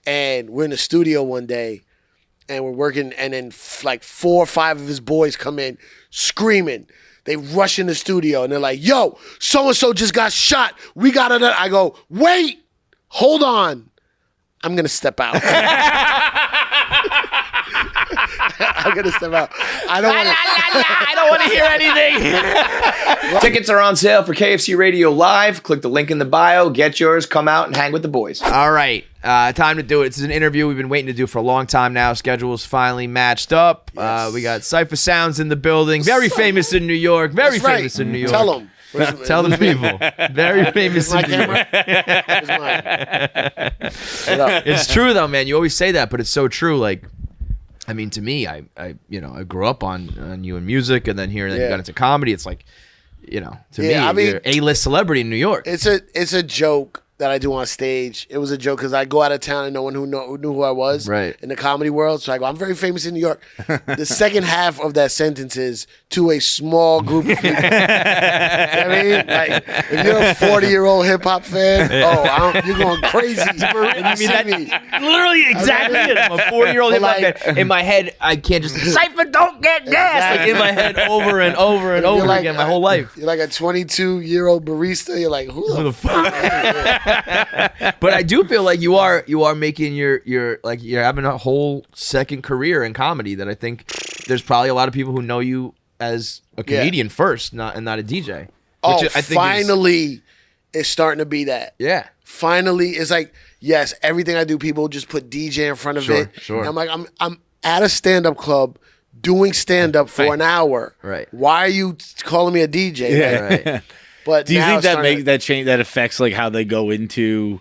And we're in the studio one day, and we're working, and then like 4 or 5 of his boys come in screaming. They rush in the studio, and they're like, yo, so-and-so just got shot. We got it. I go, wait, hold on. I'm going to step out. I'm going to step out. I don't want to hear anything. Tickets are on sale for KFC Radio Live. Click the link in the bio. Get yours. Come out and hang with the boys. All right. Time to do it. This is an interview we've been waiting to do for a long time now. Schedule's finally matched up. Yes. We got Cipha Sounds in the building. Very famous in New York. Very famous in New York. Tell them. Tell the people. Very famous in New York. It's true though, man. You always say that, but it's so true. Like, I mean, to me, I grew up on you in music, and then here, then you got into comedy. It's like, to me, I mean, you're A-list celebrity in New York. It's a joke that I do on stage. It was a joke because I go out of town and no one who knew who I was in the comedy world. So I go, I'm very famous in New York. The second half of that sentence is to a small group of people. You know what I mean? Like, if you're a 40-year-old hip-hop fan, you're going crazy. Literally exactly it. I'm a 40-year-old hip-hop fan. In my head, I can't just, Cipha, don't get gas. Like in my head over and over and over again my whole life. You're like a 22-year-old barista. You're like, who the fuck? But I do feel like you are making your like you're having a whole second career in comedy that I think there's probably a lot of people who know you as a comedian first, not a DJ. I think finally it's starting to be that. Yeah. Finally, it's like, yes, everything I do, people just put DJ in front of it. Sure. And I'm like, I'm at a stand-up club doing stand-up for an hour. Right. Why are you calling me a DJ? Yeah. Right. But do you think that makes that change that affects like how they go into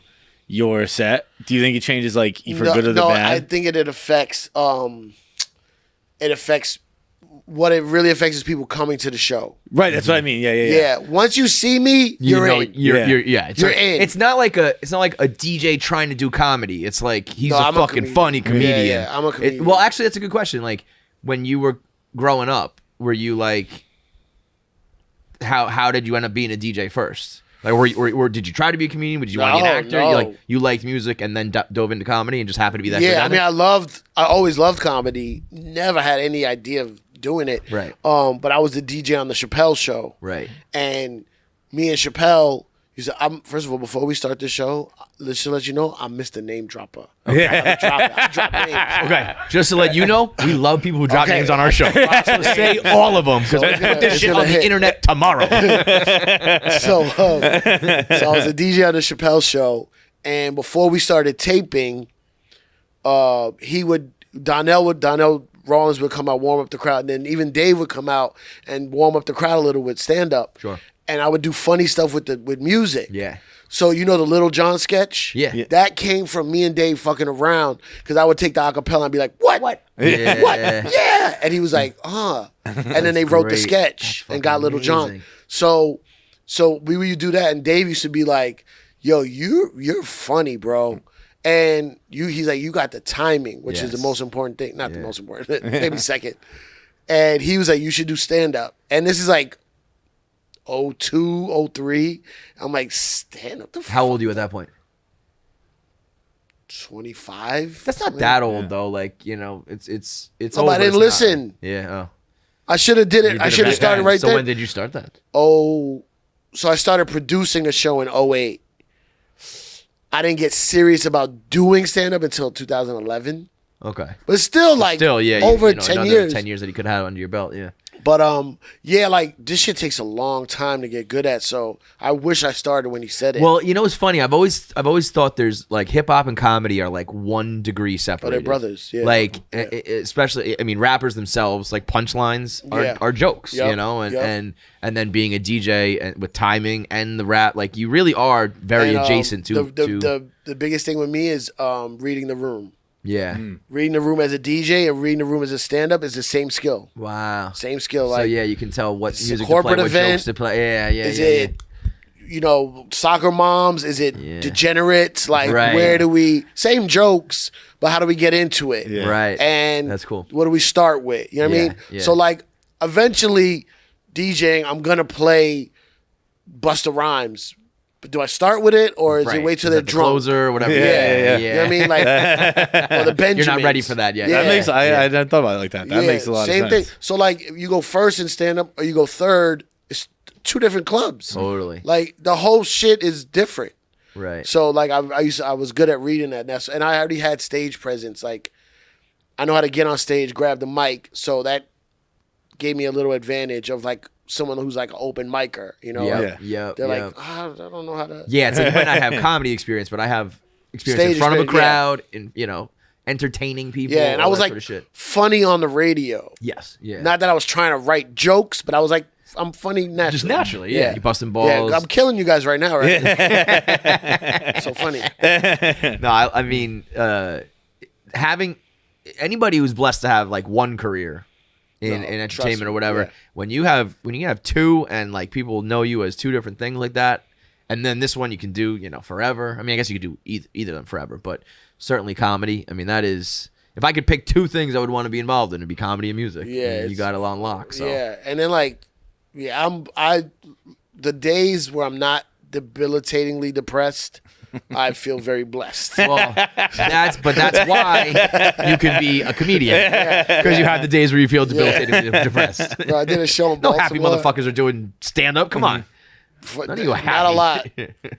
your set? Do you think it changes like for good or the bad? I think it affects what it really affects is people coming to the show. Right, that's what I mean. Yeah. Once you see me, you're in. You're in. It's not like a DJ trying to do comedy. It's like he's a fucking funny comedian. Yeah, I'm a comedian. Well, actually, that's a good question. Like when you were growing up, were you like, how did you end up being a DJ first? Like, or did you try to be a comedian? Did you want to be an actor? No. You liked music and then dove into comedy and just happened to be that. Yeah, I mean, I always loved comedy. Never had any idea of doing it. Right. But I was the DJ on the Chapelle show. Right. And me and Chapelle, first of all, before we start the show, let's let you know, I'm Mr. Name Dropper. Okay. I drop names. Okay. Just to let you know, we love people who drop names on our show. So say all of them because we're going to put this shit on the internet tomorrow. So I was a DJ on the Chapelle show, and before we started taping, Donnell Rollins would come out, warm up the crowd, and then even Dave would come out and warm up the crowd a little with stand-up. Sure. And I would do funny stuff with music. Yeah. So you know the Little John sketch? Yeah. That came from me and Dave fucking around because I would take the acapella and be like, what? Yeah. What? Yeah. And he was like, And then they wrote the sketch and got Little John. So we would do that, and Dave used to be like, yo, you're funny, bro. And he's like, you got the timing, which is the most important thing. Not the most important, maybe second. And he was like, you should do stand-up. And this is like 02, 03. I'm like, stand-up? How old are you at that point? 25. That's not that old though. Like, it's Oh, but I didn't listen. Yeah. Oh. I should have did it. I should have started right then. there. So when did you start that? So I started producing a show in 08. I didn't get serious about doing stand-up until 2011. Okay. But still, like, over 10 years. 10 years that you could have under your belt, yeah. But, like, this shit takes a long time to get good at, so I wish I started when he said it. Well, it's funny. I've always thought there's, like, hip-hop and comedy are, like, 1 degree separated. Oh, they're brothers, yeah. Like, especially, I mean, rappers themselves, like, punchlines are jokes, And then being a DJ and with timing and the rap, like, you really are very adjacent to... The biggest thing with me is reading the room. Yeah. Reading the room as a DJ and reading the room as a stand-up is the same skill. Wow. Same skill. So, you can tell what music corporate to play, event, what jokes to play. Yeah. Is it, soccer moms? Is it degenerates? Like, where do we... Same jokes, but how do we get into it? Yeah. Right. And that's cool. What do we start with? You know what I mean? Yeah. So, like, eventually, DJing, I'm going to play Busta Rhymes do I start with it or is it wait till they're drunk? Closer or whatever. Yeah. You know what I mean? Like, or the Benjamins. You're not ready for that yet. Yeah. That makes I thought about it like that. That makes a lot of sense. Same thing. So like, you go first in stand up or you go third. It's 2 different clubs. Totally. Like the whole shit is different. Right. So like I was good at reading that, and I already had stage presence. Like I know how to get on stage, grab the mic, so that gave me a little advantage of like someone who's like an open micer. You know, they're like, I don't know how to. Yeah, it's like you might not have comedy experience, but I have experience in front of a crowd and entertaining people. Yeah, and I was like sort of shit. funny on the radio. Yes. Yeah. Not that I was trying to write jokes, but I was like, I'm funny naturally. Just naturally, yeah. You busting balls. Yeah, I'm killing you guys right now, right? So funny. No, I mean, having anybody who's blessed to have like one career in entertainment or whatever, when you have 2 and like people know you as 2 different things like that, and then this one you can do, forever. I mean, I guess you could do either of them forever, but certainly comedy. I mean, that is. If I could pick 2 things I would want to be involved in, it'd be comedy and music. Yeah, you got it on lock. So. Yeah, and then like. Yeah, the days where I'm not debilitatingly depressed, I feel very blessed. Well, that's why you can be a comedian because you have the days where you feel debilitatingly depressed. Bro, I did a show in No Baltimore. happy motherfuckers are doing stand up. Come on, not a lot.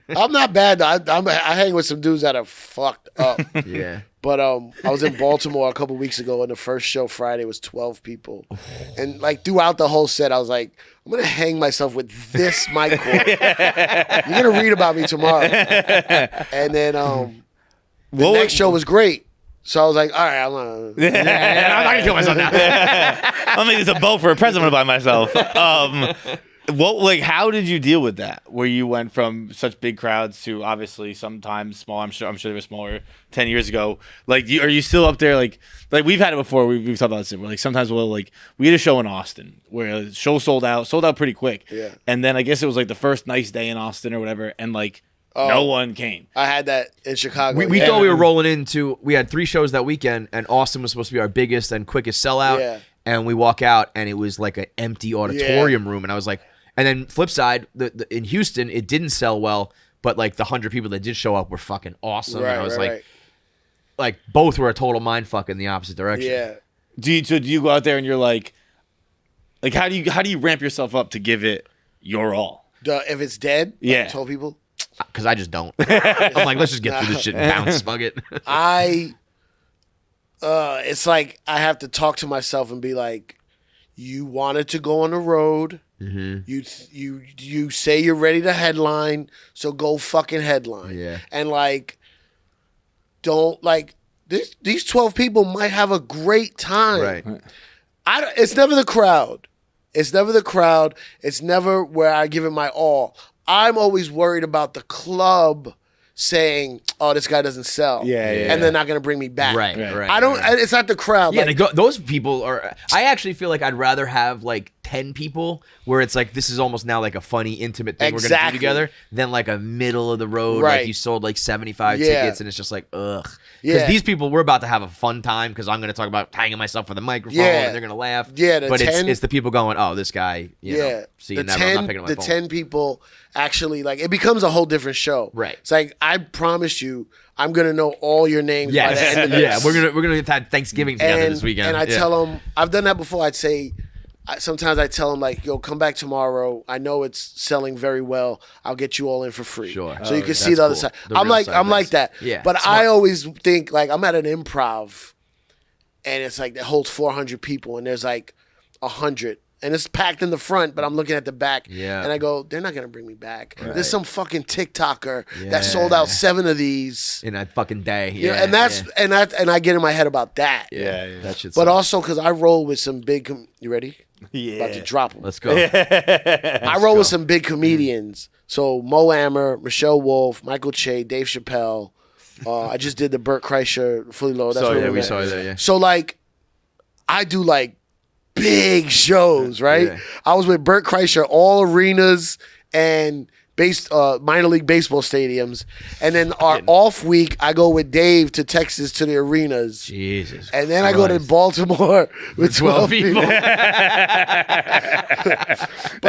I'm not bad though. I hang with some dudes that are fucked up. Yeah. But I was in Baltimore a couple weeks ago, and the first show Friday was 12 people, and like throughout the whole set, I was like, I'm gonna hang myself with this mic cord. You're gonna read about me tomorrow. And then the next show was great, so I was like, all right, I'm not gonna kill myself now. I'll make this a boat for a present by myself. How did you deal with that? Where you went from such big crowds to obviously sometimes small. I'm sure they were smaller 10 years ago. Like, are you still up there? Like we've had it before. We've talked about this. Where like sometimes we had a show in Austin where the show sold out pretty quick. Yeah. And then I guess it was like the first nice day in Austin or whatever, and like no one came. I had that in Chicago. We thought we were rolling into. We had 3 shows that weekend, and Austin was supposed to be our biggest and quickest sellout. Yeah. And we walk out, and it was like an empty auditorium room, and I was like. And then flip side, in Houston, it didn't sell well, but like the 100 people that did show up were fucking awesome. Right, and I was right. like both were a total mind fuck in the opposite direction. Yeah. Do you go out there and you're like how do you ramp yourself up to give it your all? If it's dead, yeah. I told people. Because I just don't. I'm like, let's just get through this shit and bounce, fuck it. It's like I have to talk to myself and be like, you wanted to go on the road. Mm-hmm. You say you're ready to headline, so go fucking headline. Yeah. And like, don't like these 12 people might have a great time. Right. It's never the crowd. It's never the crowd. It's never where I give it my all. I'm always worried about the club saying, "Oh, this guy doesn't sell," and they're not going to bring me back. Right. I don't. It's not the crowd. Yeah, like, those people are. I actually feel like I'd rather have like 10 people where it's like this is almost now like a funny, intimate thing we're gonna do together than like a middle of the road. Like you sold like 75 tickets and it's just like ugh. Because these people, we're about to have a fun time because I'm gonna talk about hanging myself with a microphone and they're gonna laugh. Yeah, but it's the people going, oh, this guy. You know, see you never. I'm not picking up my phone. 10 people actually like it becomes a whole different show. Right. It's like I promise you, I'm gonna know all your names by the end of this. Yeah, we're gonna have Thanksgiving together this weekend. And I tell them, I've done that before. I'd say, sometimes I tell them like, yo, come back tomorrow. I know it's selling very well. I'll get you all in for free. Sure. So you can see the other side. I'm like that. Yeah. But smart. I always think like I'm at an improv, and it's like that holds 400 people, and there's like 100. And it's packed in the front, but I'm looking at the back. Yeah. And I go, they're not going to bring me back. Right. There's some fucking TikToker that sold out 7 of these. In a fucking day. Yeah. And and I get in my head about that. Yeah. That shit's but also because I roll with some big, you ready? Yeah. About to drop them. Let's go. I roll with some big comedians. So Mo Amer, Michelle Wolf, Michael Che, Dave Chapelle. I just did the Burt Kreischer Fully Loaded. We saw that, yeah. So like, I do like, big shows, right? Yeah. I was with Burt Kreischer, all arenas and minor league baseball stadiums. And then our off week, I go with Dave to Texas to the arenas. Jesus. And then Christ. I go to Baltimore with 12 people. But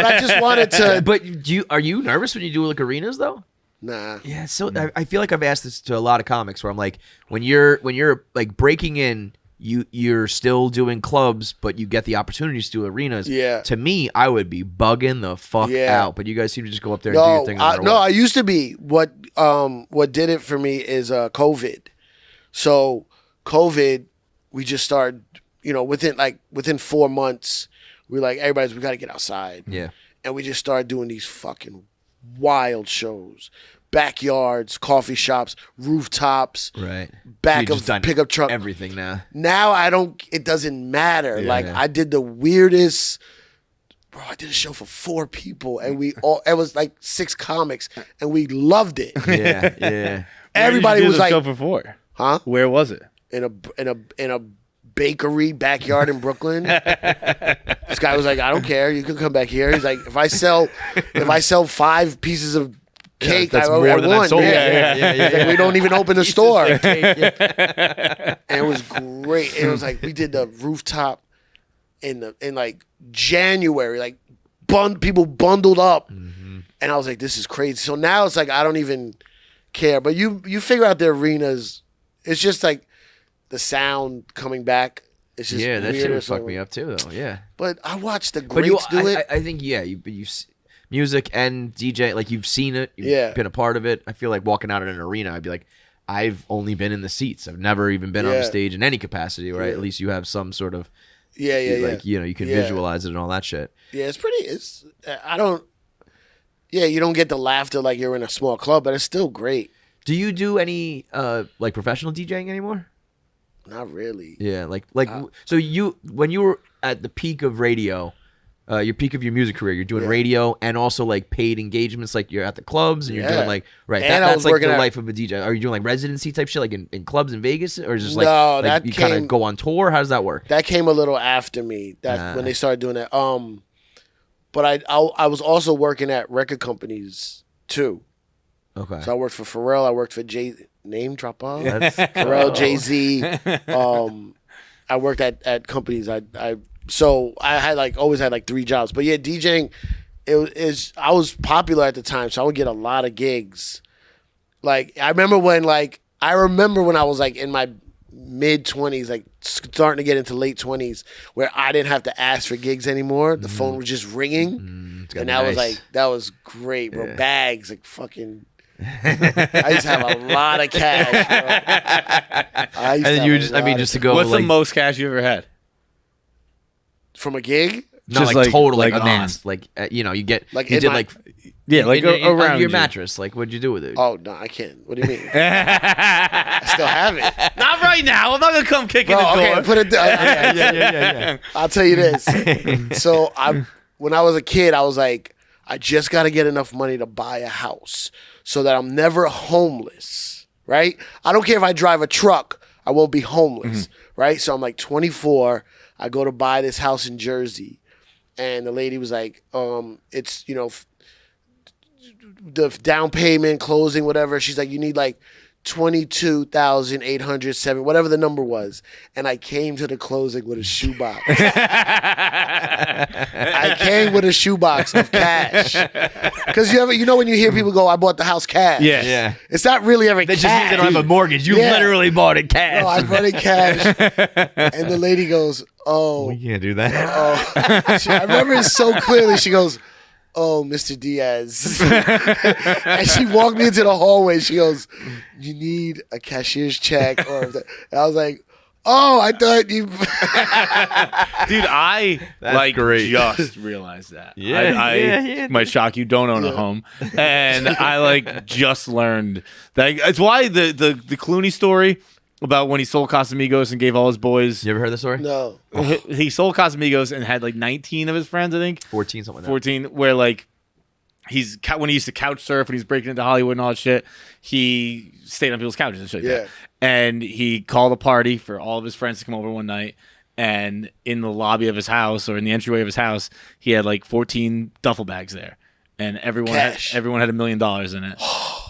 I just wanted to. But are you nervous when you do like arenas though? Nah. Yeah, so I feel like I've asked this to a lot of comics where I'm like, when you're like breaking in, you're still doing clubs, but you get the opportunities to do arenas. Yeah. To me, I would be bugging the fuck out, but you guys seem to just go up there and do your thing. I used to be. What did it for me is COVID. So COVID, we just started, within 4 months, we got to get outside. Yeah. And we just started doing these fucking wild shows. Backyards, coffee shops, rooftops, right? Back of pickup truck, everything now. Now it doesn't matter. I did the weirdest. Bro, I did a show for 4 people, and it was like 6 comics, and we loved it. Yeah. Everybody was like, show for 4? Huh? Where was it? In a bakery backyard in Brooklyn. This guy was like, I don't care. You can come back here. He's like, if I sell 5 pieces of cake, that's I more than won. I sold. Yeah. Like, we don't even open the store. And it was great. It was like we did the rooftop in like January, like people bundled up, and I was like, this is crazy. So now it's like I don't even care. But you figure out the arenas. It's just like the sound coming back. It's just that shit would fuck me up too, though. Yeah. But I watched the greats do it. I think you music and DJ, like you've seen it, you've been a part of it. I feel like walking out in an arena, I'd be like, I've only been in the seats. I've never even been on the stage in any capacity, right? At least you have some sort of like you can visualize it and all that shit. Yeah, you don't get the laughter like you're in a small club, but it's still great. Do you do any like professional DJing anymore? Not really. Yeah, so when you were at the peak of radio, your peak of your music career, you're doing radio and also like paid engagements, like you're at the clubs and you're doing like that's like the life of a DJ. Are you doing like residency type shit, like in clubs in Vegas, or just like you kind of go on tour? How does that work? That came a little after me. When they started doing that. But I was also working at record companies too. Okay. So I worked for Pharrell. I worked for name drop Pharrell, Jay-Z. I worked at companies. So I had always had 3 jobs. But yeah, DJing, I was popular at the time, so I would get a lot of gigs. Like I remember when I was in my mid-20s, starting to get into late 20s, where I didn't have to ask for gigs anymore. The phone was just ringing, and that was great, bro. Bags, fucking. I used to have a lot of cash, bro. Just to go. What's the most cash you ever had? From a gig? Not just total amassed. You get around your mattress. Like, what'd you do with it? Oh no, I can't. What do you mean? I still have it. Not right now. I'm not gonna come kicking the door. Okay, put it down. Yeah. I'll tell you this. So when I was a kid, I was like, I just got to get enough money to buy a house so that I'm never homeless. Right? I don't care if I drive a truck. I won't be homeless. Right? So I'm 24. I go to buy this house in Jersey, and the lady was like, it's, the down payment, closing, whatever. She's like, you need $22,807, whatever the number was. And I came to the closing with a shoebox. I came with a shoebox of cash. Because when you hear people go, I bought the house cash. Yeah. It's not really ever they cash. Just mean they don't have a mortgage. You literally bought it cash. No, I bought it cash. And the lady goes, oh. We can't do that. I remember it so clearly. She goes, oh, Mr. Diaz. And she walked me into the hallway. She goes, you need a cashier's check. And I was like, oh, I thought you. Dude, I great. just realized that. Yeah. Might shock you, don't own a home. And I just learned that. It's why the Clooney story about when he sold Casamigos and gave all his boys. You ever heard the story? No. He sold Casamigos and had 19 of his friends, I think. 14, something like that. 14, where when he used to couch surf and he's breaking into Hollywood and all that shit, he stayed on people's couches and shit. Yeah. And he called a party for all of his friends to come over one night. And in the lobby of his house, or in the entryway of his house, he had 14 duffel bags there. And everyone had $1 million in it.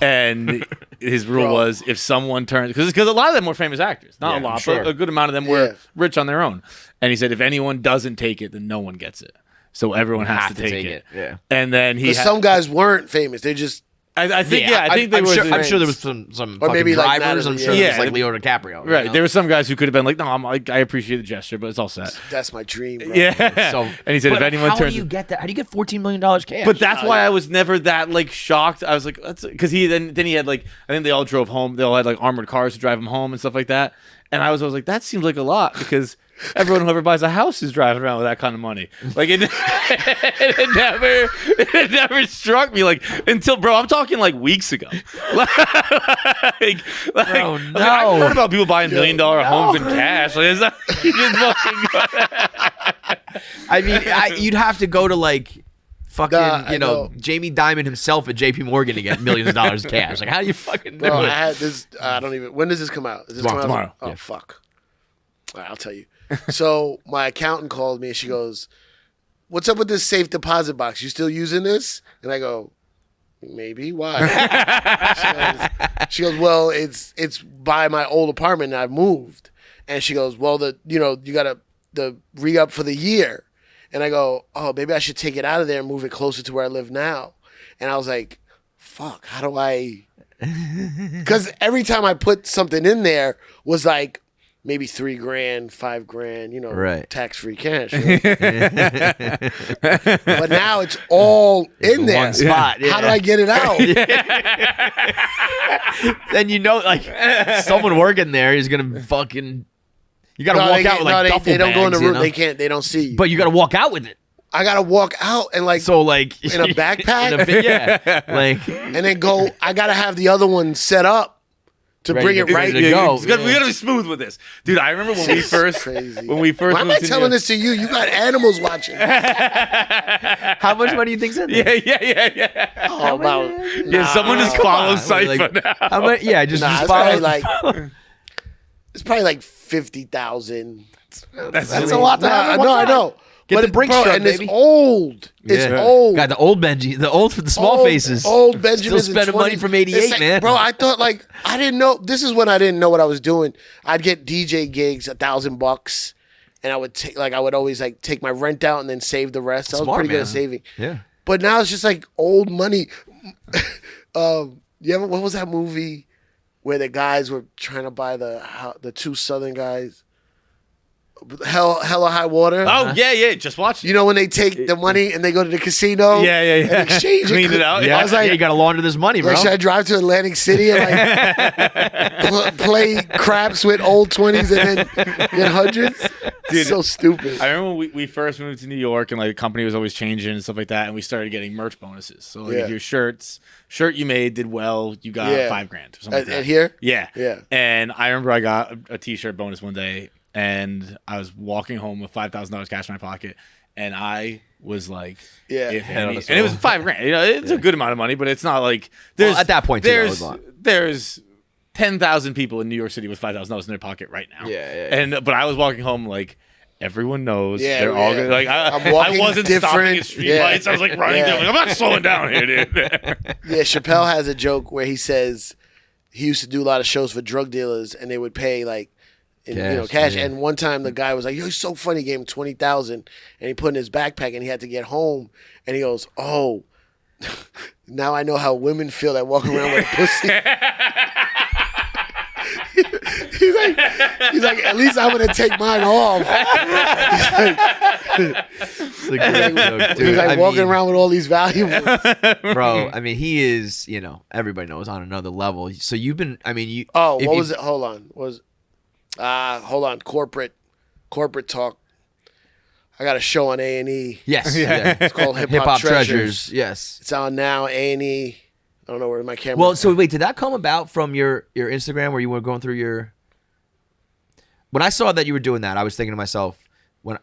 And his rule was, if someone turns, because a lot of them were famous actors, not a lot, but a good amount of them were rich on their own. And he said, if anyone doesn't take it, then no one gets it. So everyone has to take it. Yeah. And then some guys weren't famous; they just I think I think I'm sure there was some or maybe drivers. I'm sure yeah. it was like Leo DiCaprio. Right. You know? There were some guys who could have been like, no, I appreciate the gesture, but it's all set. That's my dream, bro. Yeah. So, and he said, if anyone how turns, do you get that? How do you get $14 million cash? but that's why I was never that like shocked. I was like, that's because then he had like, I think they all drove home. They all had like armored cars to drive him home and stuff like that. And I was like, that seems like a lot because everyone who ever buys a house is driving around with that kind of money. Like it never struck me like until, bro, I'm talking like weeks ago. Bro, no. I've heard about people buying $1 million homes in cash. Like, is that I mean, you'd have to go to like fucking, know. Jamie Dimon himself at JP Morgan to get millions of dollars cash. Like, how do you fucking do Bro, it? I had this. I don't even. When does this come out? Is this Tomorrow. Oh fuck. All right, I'll tell you. So my accountant called me and she goes, "What's up with this safe deposit box? You still using this?" And I go, "Maybe. Why?" she goes, "Well, it's by my old apartment and I've moved." And she goes, "Well, you got the re-up for the year." And I go, "Oh, maybe I should take it out of there and move it closer to where I live now." And I was like, "Fuck, how do I?" Because every time I put something in there was like maybe $3,000, $5,000, right. tax-free cash. Right? But now it's all in there. One spot. Yeah. How do I get it out? Then like someone working there is gonna fucking. You gotta walk out with like duffel they don't go in the bags, room. you know? They can't. They don't see you. But you gotta walk out with it. I gotta walk out and like So like in a backpack. yeah, like and then go. I gotta have the other one set up to Ready bring to- it right. ready to go. We gotta be smooth with this, dude. I remember when we first Crazy. when we first. Why am I moved to telling this to you? You got animals watching. how much money do you think's in there? Yeah. Oh, about Someone just Come follows on, Cipha like, now. How much? Yeah, just it's follow. probably like 50,000. That's a lot to have at one I time. know. Get But the bricks bro, truck, and baby. it's old. It's Yeah. old. God, the old Benji, the old for the small Old- faces. Old Benjamin. Still spending money from '88, man. Bro, I thought like I didn't know. This is when I didn't know what I was doing. I'd get DJ gigs, $1,000, and I would always like take my rent out and then save the rest. I was Smart, pretty good man. at saving. Yeah. But now it's just like old money. What was that movie where the guys were trying to buy the two Southern guys? Hella High Water. Oh yeah. Just watch it. You know when they take the money and they go to the casino? Yeah. And exchange Clean it out. Yeah, I was like, you gotta launder this money, bro. like, should I drive to Atlantic City and like play craps with old 20s and then get hundreds? Dude, so stupid. I remember when we first moved to New York and like the company was always changing and stuff like that, and we started getting merch bonuses. So like Yeah. your shirt you made did well, you got Yeah. $5,000 or something like that. At here? Yeah. Yeah. And I remember I got a t-shirt bonus one day, and I was walking home with $5,000 cash in my pocket, and I was like, Yeah. and it was $5,000. You know, it's a good amount of money, but it's not like there's at that point, too, that was a lot. there's 10,000 people in New York City with $5,000 in their pocket right now. Yeah. But I was walking home like, everyone knows. Yeah, they're all yeah. gonna, like I'm I walking wasn't stopping different. at street Yeah. lights. I was like running down. Like, I'm not slowing down here, dude. Yeah, Chapelle has a joke where he says he used to do a lot of shows for drug dealers, and they would pay like cash. Yeah. And one time the guy was like, "Yo, he's so funny." He gave him $20,000, and he put in his backpack, and he had to get home. And he goes, "Oh, now I know how women feel that walk around with a pussy." he's like, at least I'm gonna take mine off. It's a great joke, dude. He's like I walking mean, around with all these valuables. bro. I mean, he is. Everybody knows on another level. So you've been. I mean, you. Oh, what was it? Hold on. Corporate talk. I got a show on A&E. Yes. Yeah. It's called Hip Hip Hop Hop Treasures. Treasures. Yes. It's on now. A&E. I don't know where my camera. Well, so wait, did that come about from your Instagram where you were going through your? When I saw that you were doing that, I was thinking to myself, one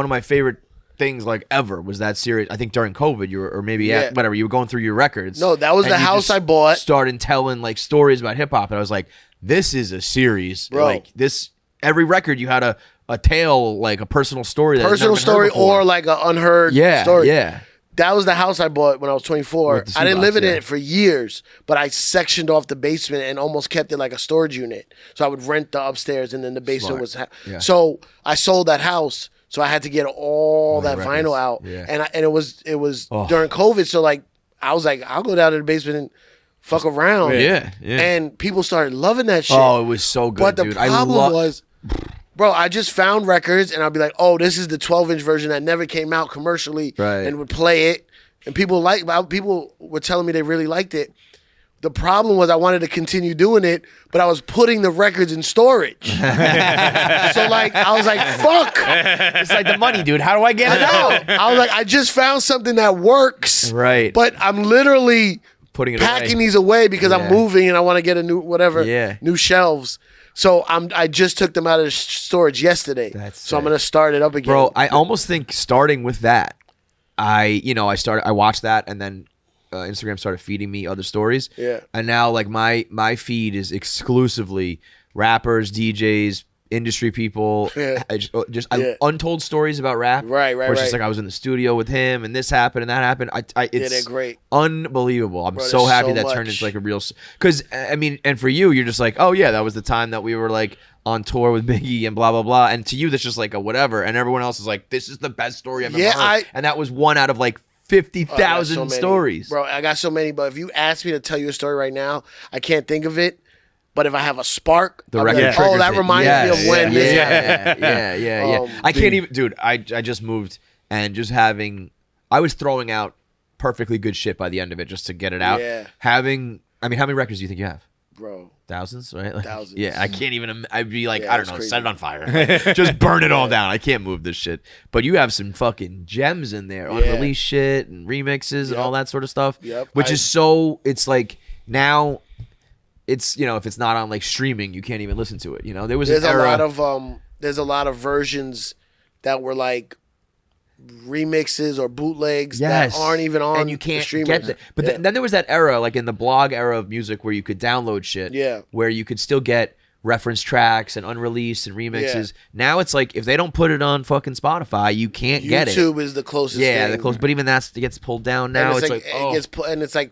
of my favorite things like ever was that series. I think during COVID, you were, or maybe Yeah. whatever, you were going through your records. No, that was and the you house just I bought. Started telling like stories about hip hop, and I was like, this is a series, Bro. Like this, every record you had a tale, like a personal story, that had personal never been heard story before. or like an unheard yeah, story. yeah. That was the house I bought when I was 24. With the I didn't shoebox, live in yeah. it for years, but I sectioned off the basement and almost kept it like a storage unit. So I would rent the upstairs, and then the basement Smart. was. Yeah. So I sold that house, so I had to get all that records. vinyl out, Yeah. and it was Oh. during COVID. So like I was like, I'll go down to the basement and fuck around. Yeah. And people started loving that shit. Oh, it was so good, but the dude. problem was, bro, I just found records and I'd be like, oh, this is the 12-inch version that never came out commercially, and would play it. And people were telling me they really liked it. The problem was I wanted to continue doing it, but I was putting the records in storage. So like I was like, fuck. It's like the money, dude. How do I get it out? I was like, I just found something that works. Right. But I'm literally packing these away because I'm moving and I want to get a new new shelves. So I just took them out of storage yesterday. So I'm gonna start it up again. Bro, I almost think starting with that, I watched that and then Instagram started feeding me other stories. Yeah. And now like my feed is exclusively rappers, DJs, industry people, untold stories about rap. Right. Where it's just like I was in the studio with him and this happened and that happened. It's they're great. Unbelievable. I'm so happy that turned into like a real, because I mean, and for you, you're just like, oh yeah, that was the time that we were like on tour with Biggie and blah blah blah. And to you, that's just like a whatever. And everyone else is like, this is the best story I've ever heard. And that was one out of like 50,000 stories. Bro, I got so many, but if you ask me to tell you a story right now, I can't think of it. But if I have a spark, the record like, oh, that reminds me of when this happened. Yeah. I can't even, dude, I just moved and just I was throwing out perfectly good shit by the end of it just to get it out. Yeah. How many records do you think you have? Bro. Thousands, right? Like, thousands. Yeah, I can't even, I'd be like, I don't know, crazy. Set it on fire. Like, just burn it all down. I can't move this shit. But you have some fucking gems in there, unreleased shit and remixes and all that sort of stuff. Which is so, it's like, now, it's, if it's not on like streaming, you can't even listen to it. There's a lot of versions that were like remixes or bootlegs that aren't even on, and you can't streamers. Get that. But then there was that era, like in the blog era of music, where you could download shit. Where you could still get reference tracks and unreleased and remixes. Now it's like if they don't put it on fucking Spotify, you can't get it. YouTube is the closest. Yeah, the closest. But even that gets pulled down now. And it gets put, and it's like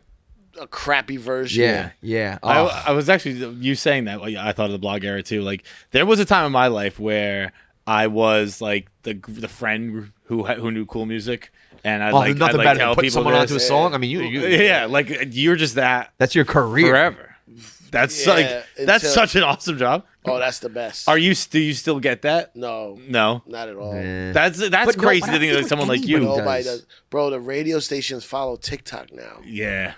a crappy version. Yeah. I was actually, you saying that, I thought of the blog era too. Like there was a time in my life where I was like the friend who knew cool music, and I'd nothing better than put someone onto a song. I mean, like you're just that. That's your career forever. That's such an awesome job. Oh, that's the best. Do you still get that? No, not at all. That's crazy to think like someone like you. Nobody does. Bro, the radio stations follow TikTok now. Yeah.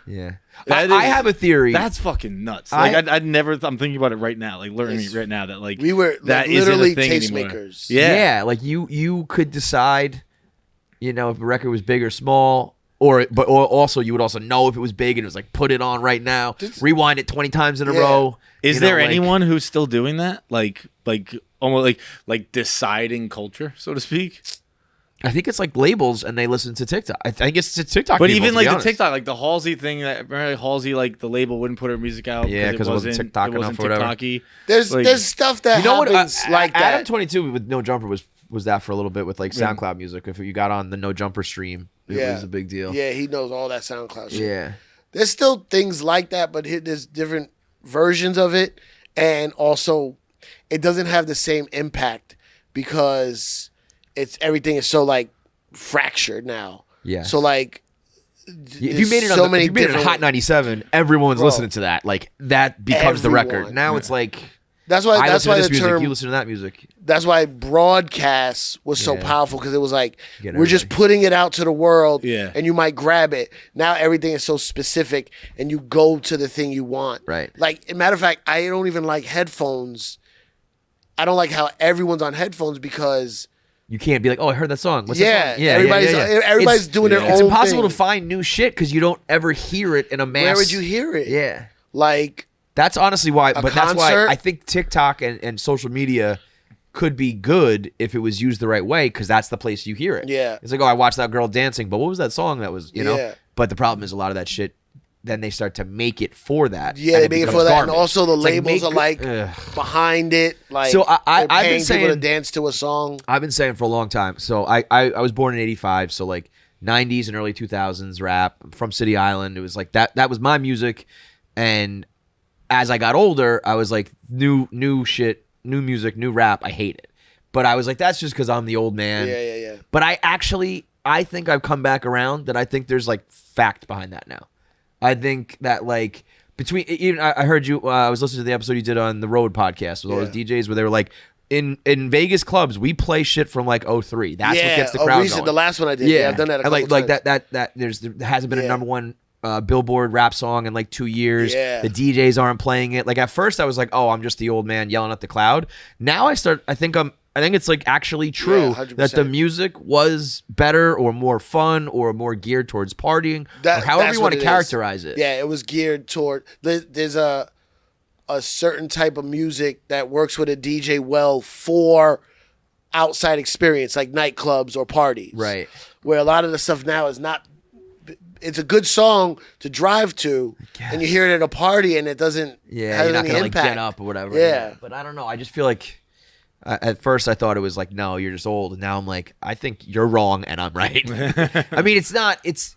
I have a theory. That's fucking nuts. Like I'd never. I'm thinking about it right now. Like learning right now that like we were that literally tastemakers. Makers. Yeah. Like you could decide, if the record was big or small. Or also you would also know if it was big and it was like put it on right now, rewind it 20 times in a row. Is there anyone who's still doing that? Like almost like deciding culture, so to speak? I think it's like labels and they listen to TikTok. I think it's to TikTok. But people, even like the TikTok, like the Halsey thing, that apparently Halsey, like the label wouldn't put her music out because it wasn't TikTok enough or whatever. There's stuff that happens like that. Adam 22 with No Jumper was that for a little bit with like SoundCloud music. If you got on the No Jumper stream, it was a big deal. Yeah, he knows all that SoundCloud shit. Yeah. There's still things like that, but there's different versions of it. And also, it doesn't have the same impact because everything is so like fractured now. Yeah. So like, if you made it on Hot 97, everyone's listening to that. Like that becomes the record. Now it's like that's why the term music, you listen to that music. That's why broadcast was so powerful, because it was like we're just putting it out to the world, and you might grab it. Now everything is so specific, and you go to the thing you want. Right. Like, as a matter of fact, I don't even like headphones. I don't like how everyone's on headphones because you can't be like, oh, I heard that song. What's that song? Everybody's doing their own thing. It's impossible to find new shit because you don't ever hear it in a mass. Where would you hear it? Yeah. Like. That's honestly why, that's why I think TikTok and social media could be good if it was used the right way, because that's the place you hear it. Yeah. It's like, oh, I watched that girl dancing, but what was that song that was, But the problem is a lot of that shit, then they start to make it for that. Yeah, they make it for that, and also the labels are like behind it. Like, so I've been saying people to dance to a song. I've been saying for a long time. So I was born in '85, so like 90s and early 2000s rap. I'm from City Island. It was like that was my music, and as I got older, I was like, new shit, new music, new rap, I hate it. But I was like, that's just because I'm the old man. Yeah. But I I think I've come back around. That I think there's like fact behind that now. I think that like between even I heard you. I was listening to the episode you did on the Road podcast with all those DJs where they were like. In Vegas clubs, we play shit from like 03. That's what gets the crowd going. The last one I did. Yeah, I've done that a couple times. Like that there hasn't been a number one Billboard rap song in like 2 years. Yeah. The DJs aren't playing it. Like at first I was like, oh, I'm just the old man yelling at the cloud. Now I think it's like actually true that the music was better or more fun or more geared towards partying or however you want to characterize it. Yeah, it was geared toward there's a certain type of music that works with a DJ well for outside experience, like nightclubs or parties. Right. Where a lot of the stuff now is not. It's a good song to drive to, and you hear it at a party, and it doesn't. Yeah, have you're not any gonna impact. like get up or whatever. Yeah, but I don't know. I just feel like at first I thought it was like, no, you're just old, and now I'm like, I think you're wrong and I'm right. I mean, it's not. It's.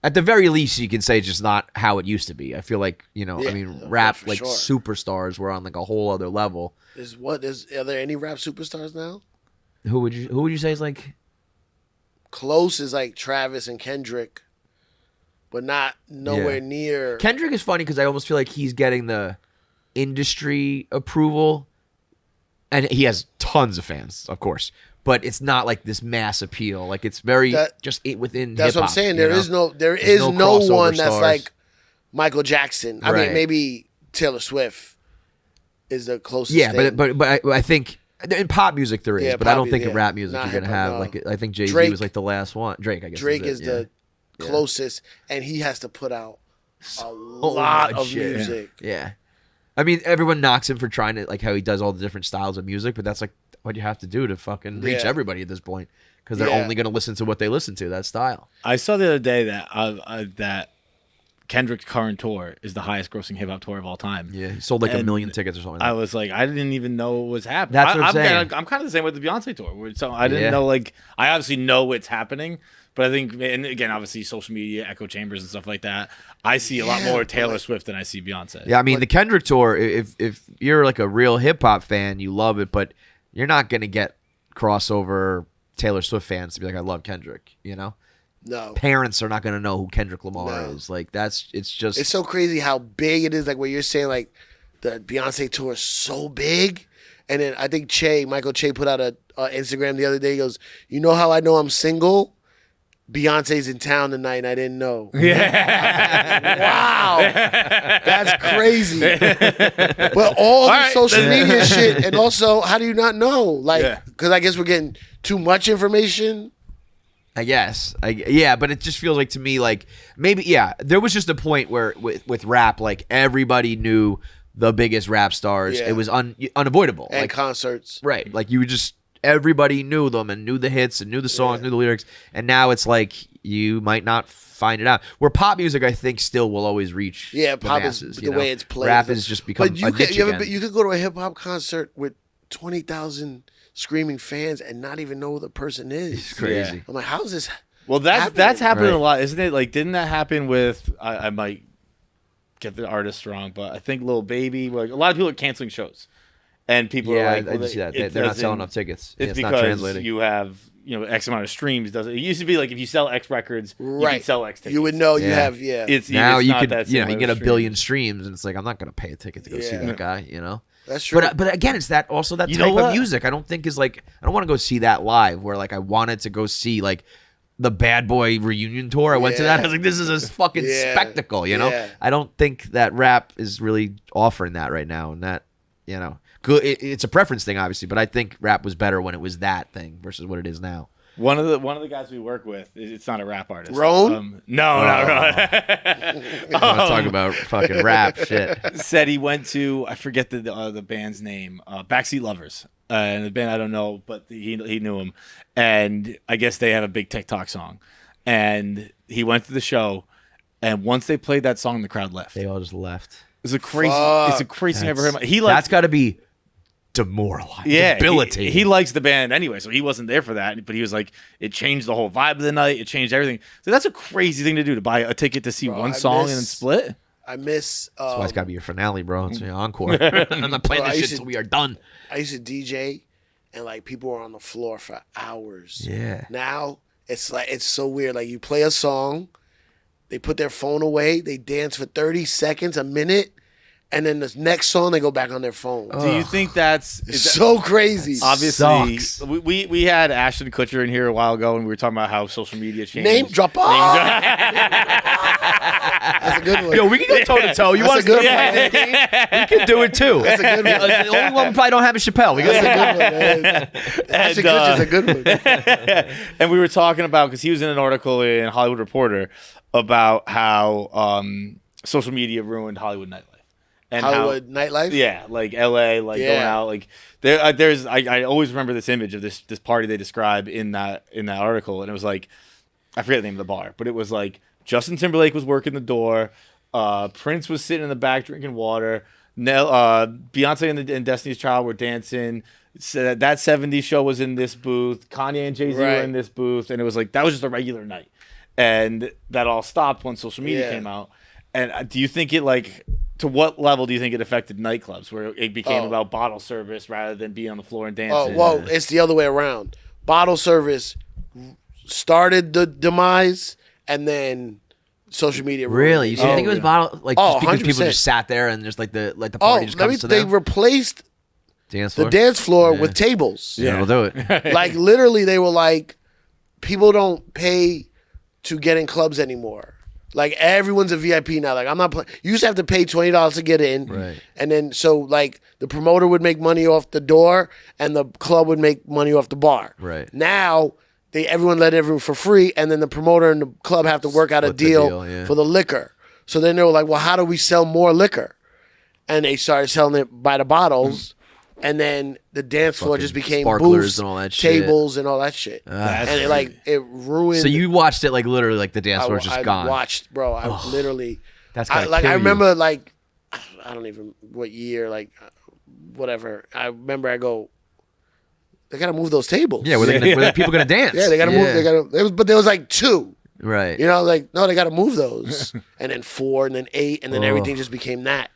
At the very least, you can say it's just not how it used to be. I feel like, rap, like superstars were on like a whole other level. Are there any rap superstars now? Who would you say is like? Close is like Travis and Kendrick, but not nowhere near. Kendrick is funny because I almost feel like he's getting the industry approval, and he has tons of fans, of course. But it's not like this mass appeal. Like it's very just within hip-hop. That's what I'm saying. There is no one that's like Michael Jackson. I mean, maybe Taylor Swift is the closest. Yeah, thing. but I think in pop music there is, but I don't think in rap music not you're gonna have like I think Jay-Z was like the last one. Drake, I guess. Drake is the closest, and he has to put out a lot of music. Yeah. I mean, everyone knocks him for trying to like how he does all the different styles of music, but that's like what you have to do to fucking reach everybody at this point because they're only going to listen to what they listen to, that style. I saw the other day that that Kendrick's current tour is the highest grossing hip hop tour of all time. Yeah, he sold like 1 million tickets or something. I was like, I didn't even know what was happening. That's what I'm saying. I'm kind of the same with the Beyonce tour. So I didn't know, like, I obviously know what's happening, but I think, and again, obviously social media, echo chambers and stuff like that, I see a lot more Taylor Swift than I see Beyonce. Yeah, I mean, the Kendrick tour, if you're like a real hip hop fan, you love it, but you're not going to get crossover Taylor Swift fans to be like, I love Kendrick, No. Parents are not going to know who Kendrick Lamar is. Like, it's so crazy how big it is. Like, where you're saying, like, the Beyonce tour is so big. And then I think Michael Che put out a Instagram the other day. He goes, you know how I know I'm single? Beyonce's in town tonight and I didn't know. Yeah. Wow. That's crazy. But all the social media shit, and also, how do you not know? Like, because I guess we're getting too much information. I guess. But it just feels like to me, like, maybe, there was just a point where with rap, like, everybody knew the biggest rap stars. It was unavoidable. And like, concerts. Right. Like, you would just... Everybody knew them and knew the hits and knew the songs, knew the lyrics, and now it's like you might not find it out. Where pop music, I think, still will always reach the pop masses. Is the way it's played. Rap has just become a niche again. You could go to a hip hop concert with 20,000 screaming fans and not even know who the person is. It's crazy. I'm like, how is this? Well, that's happening a lot, isn't it? Like, didn't that happen with? I might get the artist wrong, but I think Lil Baby. Like, a lot of people are canceling shows. And people are like, I just see that. They're not selling enough tickets. It's not because translating. you have X amount of streams. It used to be like if you sell X records, you can sell X tickets. You would know you have Now it's you not could that you get 1 billion streams. streams, and it's like I'm not going to pay a ticket to go see that guy. That's true. But again, it's that also that type of music. I don't think is like I don't want to go see that live. Where like I wanted to go see like the Bad Boy reunion tour. I went to that. I was like, this is a fucking spectacle. I don't think that rap is really offering that right now, and that good. It's a preference thing, obviously, but I think rap was better when it was that thing versus what it is now. One of the guys we work with, it's not a rap artist. Roan? No, not Roan. I'm talking about fucking rap shit. Said he went to, I forget the band's name, Backseat Lovers. And the band I don't know, but he knew him. And I guess they have a big TikTok song. And he went to the show, and once they played that song, the crowd left. They all just left. It's a crazy thing I've ever heard. That's got to be demoralizing. Debilitating. He likes the band anyway, so he wasn't there for that. But he was like, it changed the whole vibe of the night. It changed everything. So that's a crazy thing to do, to buy a ticket to see one song and then split. I miss. That's why it's got to be your finale, bro. It's your encore. I'm not playing this shit until we are done. I used to DJ, and like people were on the floor for hours. Yeah. Now it's like it's so weird. Like you play a song, they put their phone away, they dance for 30 seconds, a minute, and then the next song they go back on their phone. Do you think that's so crazy? Obviously, sucks. we had Ashton Kutcher in here a while ago, and we were talking about how social media changed. Name drop. That's a good one. Yo, we can go toe to toe. You That's want a to do good it? one. We can do it too. That's a good one. The only one we probably don't have is Chapelle. We That's got a good one, man. Ashton Kutcher's a good one. And we were talking about, because he was in an article in Hollywood Reporter about how social media ruined Hollywood nightlife. And Hollywood nightlife? Yeah, like LA, like going out, like there's. I always remember this image of this party they describe in that article, and it was like, I forget the name of the bar, but it was like Justin Timberlake was working the door, Prince was sitting in the back drinking water, Beyonce and Destiny's Child were dancing. So that 70s show was in this booth. Kanye and Jay-Z were in this booth, and it was like that was just a regular night, and that all stopped when social media came out. And do you think it like? To what level do you think it affected nightclubs, where it became about bottle service rather than being on the floor and dancing? Oh, well, it's the other way around. Bottle service started the demise, and then social media. Really? You think it was bottle like just because 100%. people just sat there and just like the party just comes to they them? replaced Dance floor? the dance floor with tables. Yeah, we'll do it. Like literally, they were like, people don't pay to get in clubs anymore. Like everyone's a VIP now. Like I'm not playing. You used to have to pay $20 to get in, Right? And then so like the promoter would make money off the door, and the club would make money off the bar. Right. Now everyone let everyone for free, and then the promoter and the club have to work out a Split the deal, deal, for the liquor. So then they were like, well, how do we sell more liquor? And they started selling it by the bottles. And then the dance floor just became sparklers booths, and all that shit. tables, and all that shit. And it ruined. So you watched it like literally like the dance floor was just I gone. watched, bro. I literally. That's I gotta kill remember you. like, I don't even what year, like, whatever. I remember I go, they gotta move those tables. Yeah, were people gonna dance? Yeah, they gotta move. They gotta. But there was like 2. Right. You know, like no, they gotta move those, and then 4, and then 8, and then everything just became that.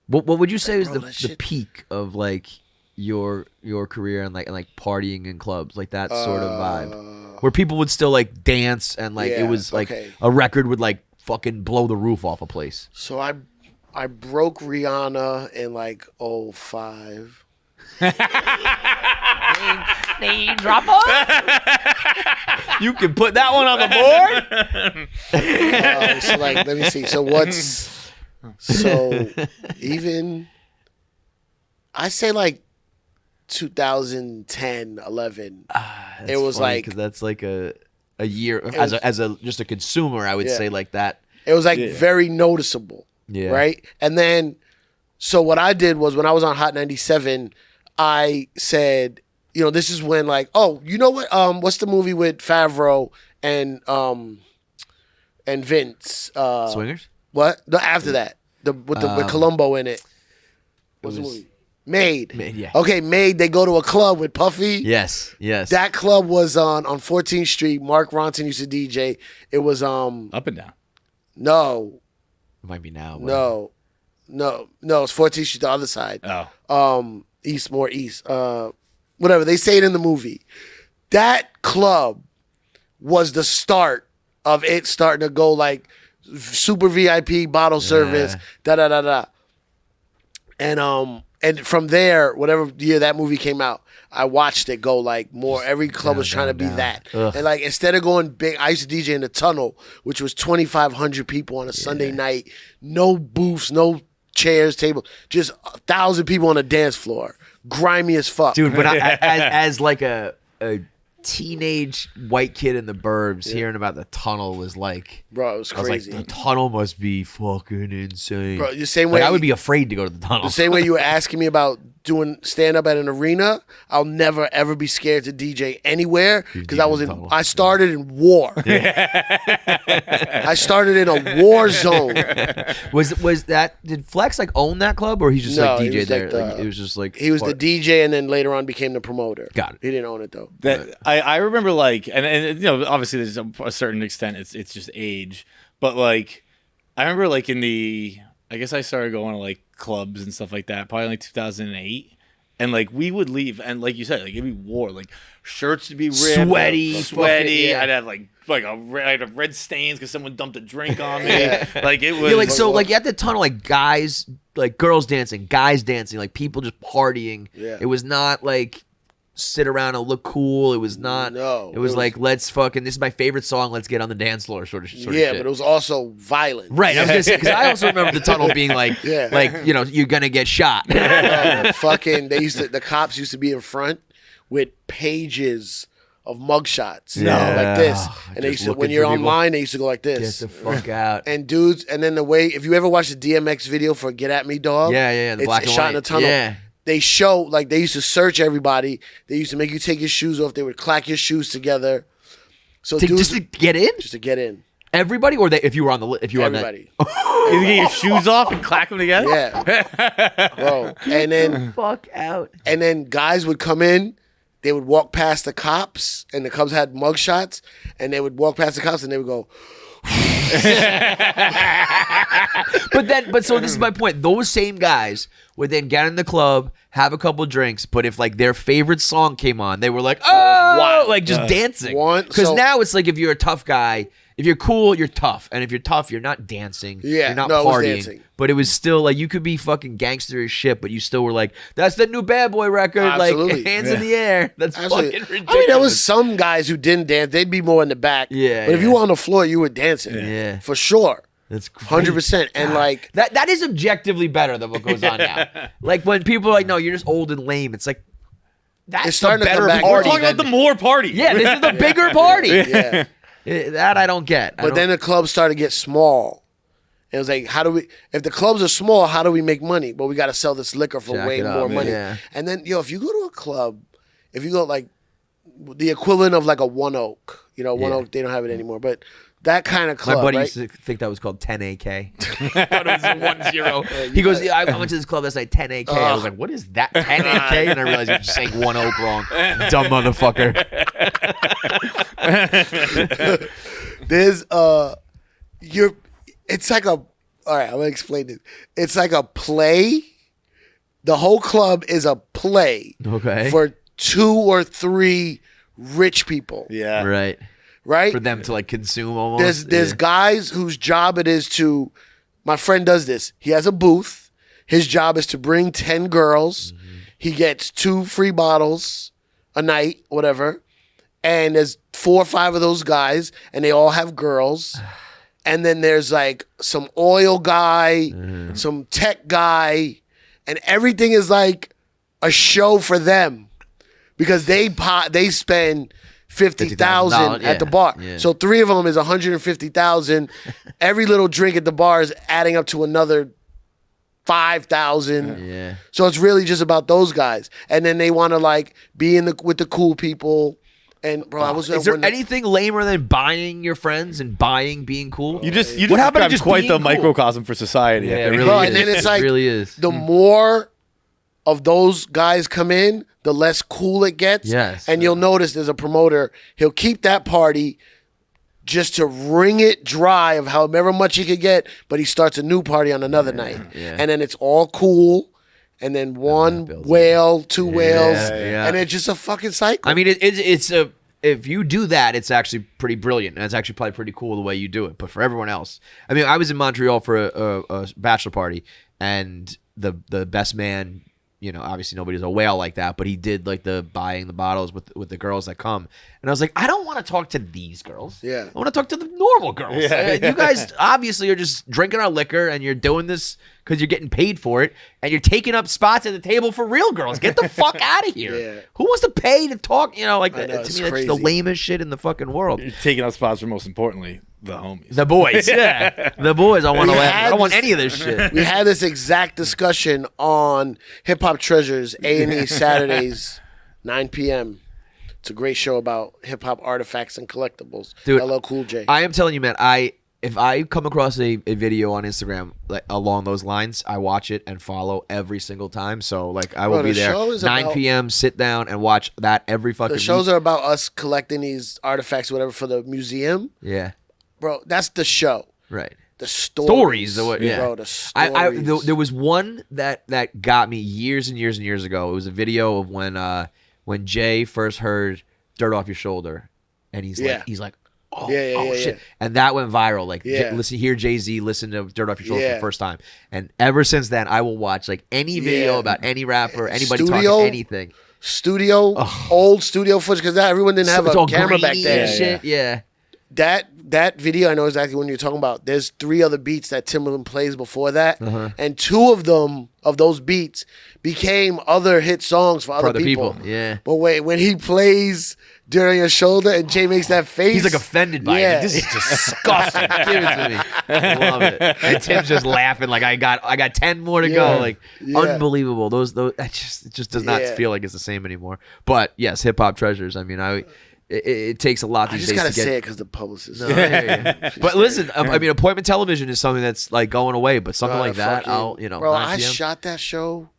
What would you say was bro, the peak of like your career and like partying in clubs, like that sort of vibe, where people would still like dance and like it was like a record would like fucking blow the roof off a place. So I broke Rihanna in like 05. Name dropper. You can put that one on the board. So like, let me see. So even I say like 2010, 11. It was like because that's like a year as a just a consumer. I would say like that. It was like very noticeable. Yeah. Right. And then, so what I did was when I was on Hot 97, I said, you know, this is when like, oh, you know what? What's the movie with Favreau and Vince? Swingers. What? No, after that, with Columbo in it. What's the movie? Made. Yeah. Okay, Made. They go to a club with Puffy. Yes. That club was on 14th Street. Mark Ronson used to DJ. It was Up and Down. No. It might be now. But... No. It's 14th Street, the other side. Oh. East. Whatever. They say it in the movie. That club was the start of it starting to go like super VIP bottle service. And from there, whatever year that movie came out, I watched it go like more. Every club was trying to be that. And like instead of going big, I used to DJ in the Tunnel, which was 2,500 people on a Sunday night. No booths, no chairs, tables, just 1,000 people on a dance floor. Grimy as fuck. Dude, but as like a teenage white kid in the burbs, hearing about the Tunnel was like, bro, it was crazy. I was like, the Tunnel must be fucking insane. Bro, the same way I would be afraid to go to the Tunnel. The same way you were asking me about doing stand up at an arena, I'll never ever be scared to DJ anywhere because I started in war. I started in a war zone. Did Flex like own that club or he's just like DJ there? It was just like he was the DJ and then later on became the promoter. Got it. He didn't own it though. I remember like and you know obviously there's a certain extent it's just age, but like I remember like I guess I started going to like clubs and stuff like that probably like 2008, and like we would leave, and like you said, like it'd be war, like shirts to be ripped, sweaty. Yeah. I'd have I'd have red stains because someone dumped a drink on me. Like it was you had the ton of like guys, like girls dancing, guys dancing, like people just partying. Yeah. It was not like sit around and look cool. It was not. No. It was like let's fucking. This is my favorite song. Let's get on the dance floor. Sort of shit. But it was also violent. Right. I was gonna say because I also remember the tunnel being like, like you're gonna get shot. Fucking. The cops used to be in front with pages of mugshots. Like this. And they used to, when you're online, they used to go like this. Get the fuck out. And dudes, and then the way, if you ever watched the DMX video for Get At Me Dog, the black and shot white. in the tunnel. Yeah. They show, like, they used to search everybody. They used to make you take your shoes off. They would clack your shoes together. So just to get in? Just to get in. Everybody, or if you were on the if you were everybody. On that. You get your shoes off and clack them together. Yeah, bro. And then fuck out. And then guys would come in. They would walk past the cops, and the cops had mugshots, and they would walk past the cops, and they would go. but so this is my point. Those same guys would then get in the club, have a couple drinks, but if like their favorite song came on, they were like, oh, wow, like just dancing. Because now it's like if you're a tough guy. If you're cool, you're tough. And if you're tough, you're not dancing. You're not partying. But it was still like you could be fucking gangster as shit, but you still were like, that's the new Bad Boy record. Absolutely. Like hands in the air. That's fucking ridiculous. I mean, there was some guys who didn't dance. They'd be more in the back. Yeah. But if you were on the floor, you were dancing. Yeah. For sure. That's great. 100%. And like that is objectively better than what goes on now. Like when people are like, no, you're just old and lame. It's like that's starting to come back. We're talking about the more party. Yeah, this is the bigger party. Yeah. That I don't get. But then the clubs started to get small. It was like, if the clubs are small, how do we make money? But we got to sell this liquor for way more money. Yeah. And then, if you go to a club, if you go like the equivalent of like a One Oak, One Oak, they don't have it anymore, but that kind of club. My buddy right? used to think that was called 10AK. I thought it was 10. He goes, I went to this club that's like 10AK. I was like, what is that 10AK? And I realized you're just saying One Oak wrong. Dumb motherfucker. There's it's like all right, I'm gonna explain this. It's like a play. The whole club is a play for 2 or 3 rich people. Yeah. Right? For them to like consume almost. There's guys whose job it is to, my friend does this. He has a booth. His job is to bring 10 girls. Mm-hmm. He gets 2 free bottles a night, whatever. And there's 4 or 5 of those guys, and they all have girls. And then there's like some oil guy, some tech guy, and everything is like a show for them because they spend $50,000 at the bar. Yeah. So 3 of them is $150,000. Every little drink at the bar is adding up to another $5,000. Yeah. So it's really just about those guys, and then they want to like be with the cool people. And bro, is there anything lamer than buying your friends and being cool? You just what happened to just quite the microcosm for society. Yeah, it really is. And then it's like it really is. The more of those guys come in, the less cool it gets. Yes. And you'll notice there's a promoter, he'll keep that party just to wring it dry of however much he could get, but he starts a new party on another night. Yeah. And then it's all cool. And then 1 whale, 2 whales, and it's just a fucking cycle. I mean, if you do that, it's actually pretty brilliant, and it's actually probably pretty cool the way you do it. But for everyone else, I mean, I was in Montreal for a bachelor party, and the best man, obviously nobody's a whale like that, but he did like the buying the bottles with the girls that come, and I was like, I don't want to talk to these girls. Yeah, I want to talk to the normal girls. Yeah. You guys obviously are just drinking our liquor, and you're doing this because you're getting paid for it, and you're taking up spots at the table for real girls. Get the fuck out of here. Yeah. Who wants to pay to talk? Like to me, that's the lamest shit in the fucking world. You're taking up spots for, most importantly, the homies, the boys. Yeah, the boys. I want to laugh. I don't want any of this shit. We had this exact discussion on Hip Hop Treasures A&E Saturdays, 9 p.m. It's a great show about hip hop artifacts and collectibles. Dude, LL Cool J. I am telling you, man. If I come across a video on Instagram like along those lines, I watch it and follow every single time. So like I will be there 9 p.m. Sit down and watch that every fucking. The shows are about us collecting these artifacts, whatever, for the museum. Yeah, bro, that's the show. Right. the stories. Bro, the stories. There was one that got me years and years and years ago. It was a video of when Jay first heard "Dirt Off Your Shoulder," and he's like, oh shit, and that went viral. Like, hear Jay-Z listen to "Dirt Off Your Shoulder" for the first time, and ever since then, I will watch like any video about any rapper, anybody talking anything. Old studio footage, because everyone didn't have a camera back then. That video, I know exactly what you're talking about. There's 3 other beats that Timbaland plays before that, and 2 of those beats became other hit songs for other people. Yeah. But wait, when he plays "Dirt on Your Shoulder" and Jay makes that face, he's like offended by it. Like, this is disgusting. Give it to me. I love it. And Tim's just laughing like I got 10 more to go. Like unbelievable. Those it just does not feel like it's the same anymore. But yes, hip hop treasures. I mean, it takes a lot these days to get. I just gotta say it because the publicist. No, I hear you. But listen, I mean, appointment television is something that's like going away. But something like that, bro, I shot that show.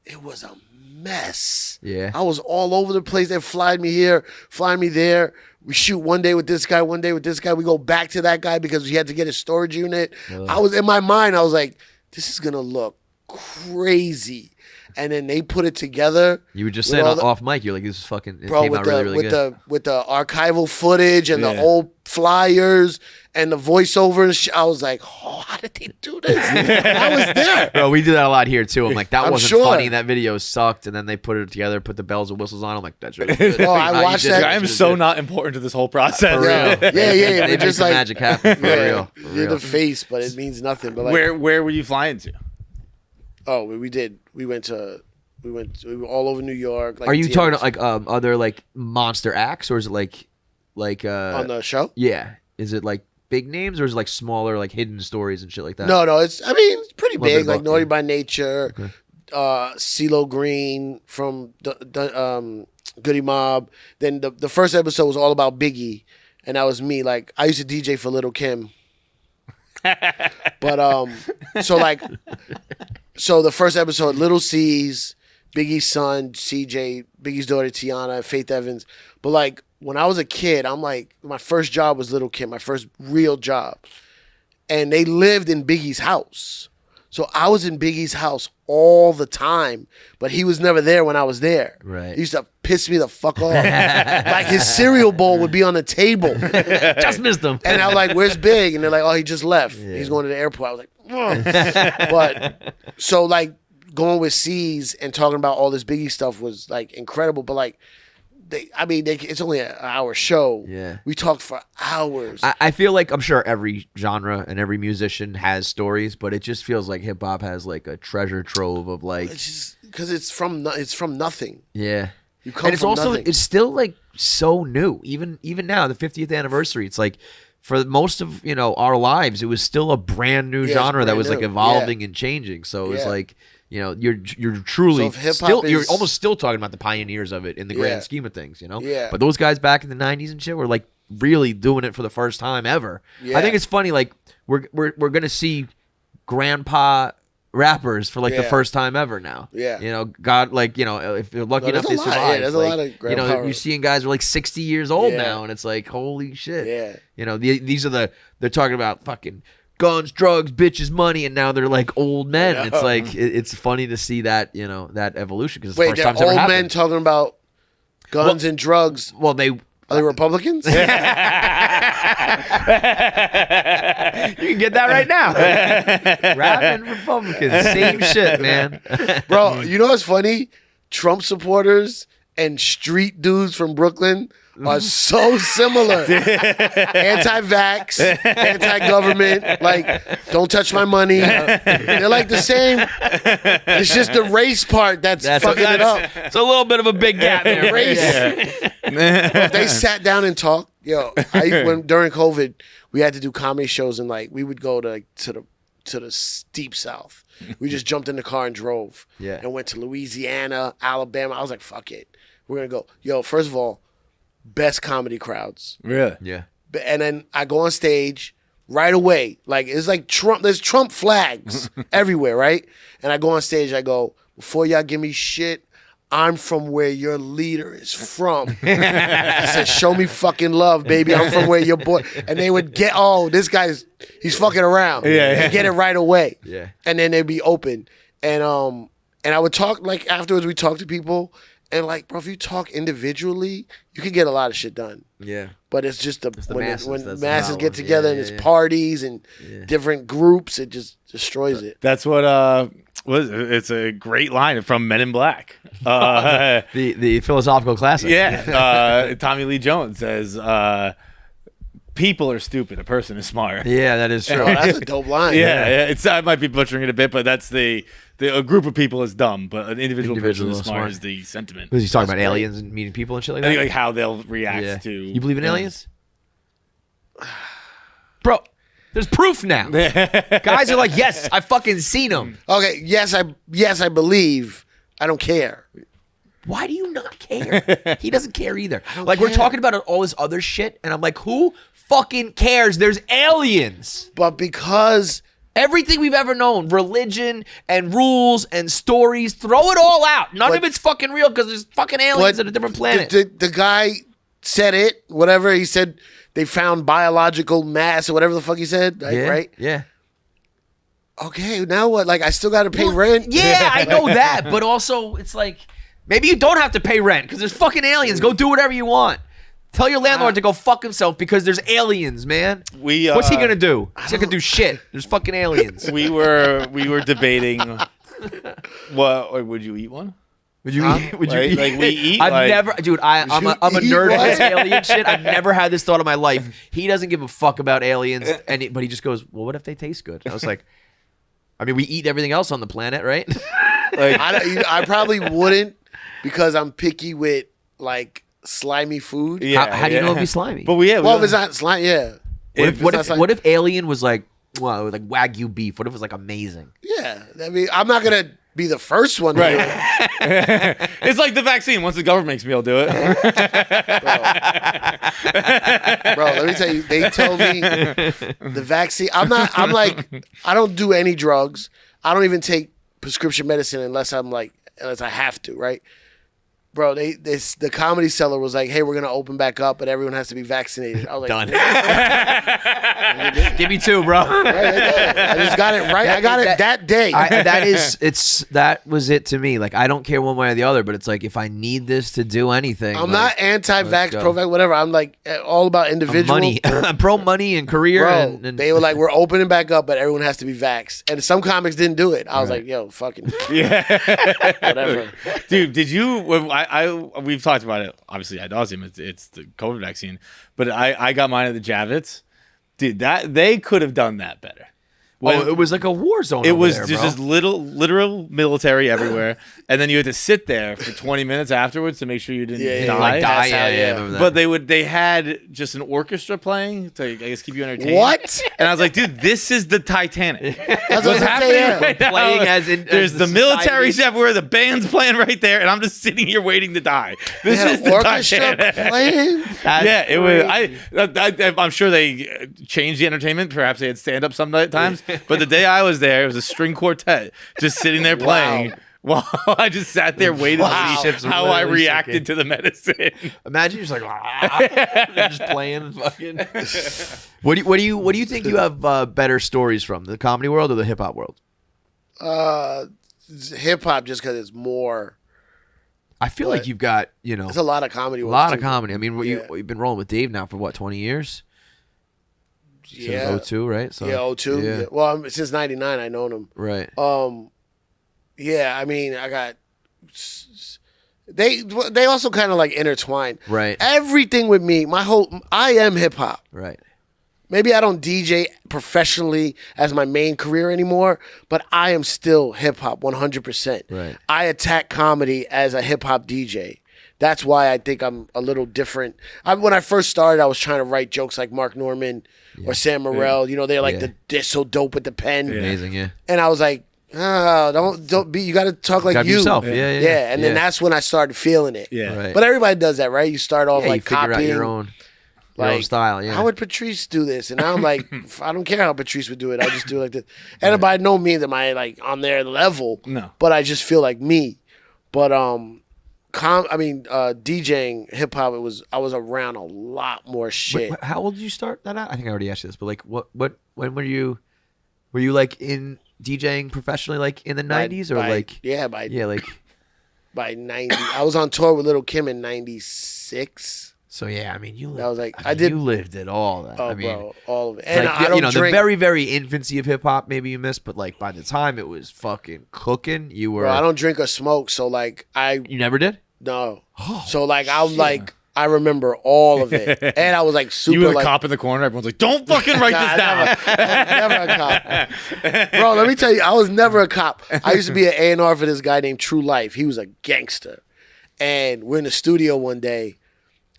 It was a mess. Yeah, I was all over the place. They fly me here, fly me there. We shoot one day with this guy, one day with this guy. We go back to that guy because we had to get a storage unit. I was in my mind. I was like, this is gonna look crazy. And then they put it together. You were just saying off mic, you're like, this is fucking, it came out really good. With the archival footage and the old flyers and the voiceover and I was like, oh, how did they do this? I was there. Bro, we do that a lot here too. I'm like, that wasn't funny. That video sucked. And then they put it together, put the bells and whistles on. I'm like, that's really good. I watched that. I am so not important to this whole process. For real. Yeah. They just like magic happen. For real. You're the face, but it means nothing. But like, where were you flying to? Oh, we did. We were all over New York. Like, are you talking like other like monster acts, or is it like on the show? Yeah. Is it like big names, or is it like smaller like hidden stories and shit like that? No, it's pretty big. Like Naughty by Nature, CeeLo Green from the Goody Mob. Then the first episode was all about Biggie, and that was me. Like I used to DJ for Lil' Kim. But so the first episode, Little C's, Biggie's son, CJ, Biggie's daughter, Tiana, Faith Evans. But like when I was a kid, I'm like, my first job was Lil' Kim, my first real job. And they lived in Biggie's house. So I was in Biggie's house all the time, but he was never there when I was there. Right. He used to piss me the fuck off. Like his cereal bowl would be on the table. Just missed him. And I was like, where's Big? And they're like, oh, he just left. Yeah. He's going to the airport. I was like, ugh. But so like going with C's and talking about all this Biggie stuff was like incredible. But like, it's only an hour show. Yeah. We talked for hours. I feel like I'm sure every genre and every musician has stories, but it just feels like hip hop has like a treasure trove of like. It's just because it's from nothing. Yeah. You come and it's from also nothing. It's still like so new. Even now, the 50th anniversary. It's like for most of our lives, it was still a brand new genre that was like evolving and changing. So it was like. You're truly you're almost still talking about the pioneers of it in the grand scheme of things, Yeah. But those guys back in the 90s and shit were like really doing it for the first time ever. Yeah. I think it's funny, like we're gonna see grandpa rappers for like the first time ever now. Yeah. God, like, if they're lucky enough to survive. There's a lot of grandpa you're seeing guys who are like 60 years old now, and it's like, holy shit. Yeah. These are they're talking about fucking guns, drugs, bitches, money, and now they're like old men. It's like it's funny to see that that evolution because it's the first time it's ever happened. Old men talking about guns and drugs. Well, are they Republicans? You can get that right now. Rapping Republicans, same shit, man. Bro, you know what's funny? Trump supporters and street dudes from Brooklyn are so similar. Anti-vax, anti-government, like, don't touch my money. They're like the same. It's just the race part that's fucking it up. It's a little bit of a big gap there. Race. If they sat down and talked, when during COVID, we had to do comedy shows, and like we would go to the steep South. We just jumped in the car and drove. Yeah. And went to Louisiana, Alabama. I was like, fuck it. We're going to go. First of all, best comedy crowds. Really? Yeah. And then I go on stage right away. Like, it's like Trump. There's Trump flags everywhere, right? And I go on stage. I go, before y'all give me shit, I'm from where your leader is from. He said, show me fucking love, baby. I'm from where your boy. And they would get, this guy's, he's fucking around. And get it right away. Yeah. And then they'd be open. And I would talk, like, afterwards we talk to people. And, like, bro, if you talk individually, you can get a lot of shit done. Yeah. But it's just when masses get the together and it's parties and different groups, it just destroys it. That's what it's a great line from Men in Black. The philosophical classic. Yeah. Tommy Lee Jones says, people are stupid, a person is smart. Yeah, that is true. Oh, that's a dope line. Yeah. I might be butchering it a bit, but that's a group of people is dumb, but an individual person is smart is the sentiment. Because he's talking about aliens and meeting people and shit like that? Like how they'll react to... You believe in aliens? Bro, there's proof now. Guys are like, yes, I fucking seen them. Okay, yes, I believe. I don't care. Why do you not care? He doesn't care either. Like, we're talking about all this other shit, and I'm like, who fucking cares? There's aliens. But because... Everything we've ever known, religion and rules and stories, throw it all out. None of it's fucking real because there's fucking aliens on a different planet. The guy said it, whatever. He said they found biological mass or whatever the fuck he said, right? Yeah. Okay, now what? Like, I still got to pay rent? Yeah, I know that. But also, it's like, maybe you don't have to pay rent because there's fucking aliens. Go do whatever you want. Tell your landlord to go fuck himself because there's aliens, man. What's he gonna do? He's not gonna do shit. There's fucking aliens. We were debating. What would you eat one? Would you eat? Would you eat? Like we eat. I've never, dude. I'm a nerd on this alien shit. I've never had this thought in my life. He doesn't give a fuck about aliens, but he just goes, "Well, what if they taste good?" I was like, I mean, we eat everything else on the planet, right? Like, I probably wouldn't because I'm picky with like slimy food. Yeah. How do you know it'd be slimy? But if it's not slimy, What if Alien was like, well, like Wagyu beef? What if it was like amazing? Yeah, I mean, I'm not gonna be the first one. Right. It's like the vaccine. Once the government makes me, I'll do it. Bro, let me tell you. They tell me the vaccine. I'm like, I don't do any drugs. I don't even take prescription medicine unless I have to. Right. Bro, the Comedy Cellar was like, hey, we're going to open back up, but everyone has to be vaccinated. I was like, done. Give me 2, bro. I just got it right. I got it that day. That was it to me. Like, I don't care one way or the other, but it's like, if I need this to do anything. I'm not anti-vax, pro-vax, whatever. I'm like all about individual. Money. I'm pro money and career. Bro, and they were like, we're opening back up, but everyone has to be vaxxed. And some comics didn't do it. I was like, yo, fucking. Yeah. Whatever. Dude, did you... we've talked about it, obviously, ad nauseum. It's the COVID vaccine. But I got mine at the Javits. Dude, they could have done that better. It was like a war zone. It was just literal military everywhere, and then you had to sit there for 20 minutes afterwards to make sure you didn't die. Yeah. But they had just an orchestra playing to, I guess, keep you entertained. What? And I was like, dude, this is the Titanic. That's what's happening right now. Playing as in, there's the military's everywhere, the band's playing right there, and I'm just sitting here waiting to die. This is the orchestra Titanic. playing. Yeah, it was. I'm sure they changed the entertainment. Perhaps they had stand up sometimes. But the day I was there, it was a string quartet just sitting there playing. Wow. While I just sat there waiting to see how I reacted to the medicine. Imagine you're just like, they're just playing. Fucking. What do you think you have better stories from, the comedy world or the hip hop world? Hip hop, just because it's more. I feel like you've got, it's a lot of comedy. A lot of comedy. I mean, you've been rolling with Dave now for what, 20 years? Yeah. Since 02, right? So, yeah, 02. Yeah. Well, since 99, I known him. Right. Yeah, I mean, I got... They also kind of like intertwine. Right. Everything with me, I am hip-hop. Right. Maybe I don't DJ professionally as my main career anymore, but I am still hip-hop 100%. Right. I attack comedy as a hip-hop DJ. That's why I think I'm a little different. When I first started, I was trying to write jokes like Mark Norman or Sam Morril. They're like, they're so dope with the pen. Amazing, yeah. And I was like, don't be. You got to talk like you. Yourself. Yeah. And then that's when I started feeling it. Yeah. Right. But everybody does that, right? You start off like you figure copying out your own style. Yeah. How would Patrice do this? And now I'm like, I don't care how Patrice would do it. I just do it like this. And by no means am I like on their level. No. But I just feel like me. But DJing hip hop. I was around a lot more shit. How old did you start that out? I think I already asked you this, but like, when were you like in DJing professionally, like in the 90s or like? Yeah, by 90. I was on tour with Lil' Kim in 96. So yeah, I mean, you lived. That was like you lived it all. That. Oh, I mean, bro, all of it. And like, I don't the drink. very, very infancy of hip hop, maybe you missed, but like by the time it was fucking cooking, you were. Bro, I don't drink or smoke, so like You never did? No. So like I'm like I remember all of it, and I was like super. You were the like, cop in the corner. Everyone's like, "Don't fucking write this down." I was never a cop, bro. Let me tell you, I was never a cop. I used to be an A&R for this guy named True Life. He was a gangster, and we're in the studio one day.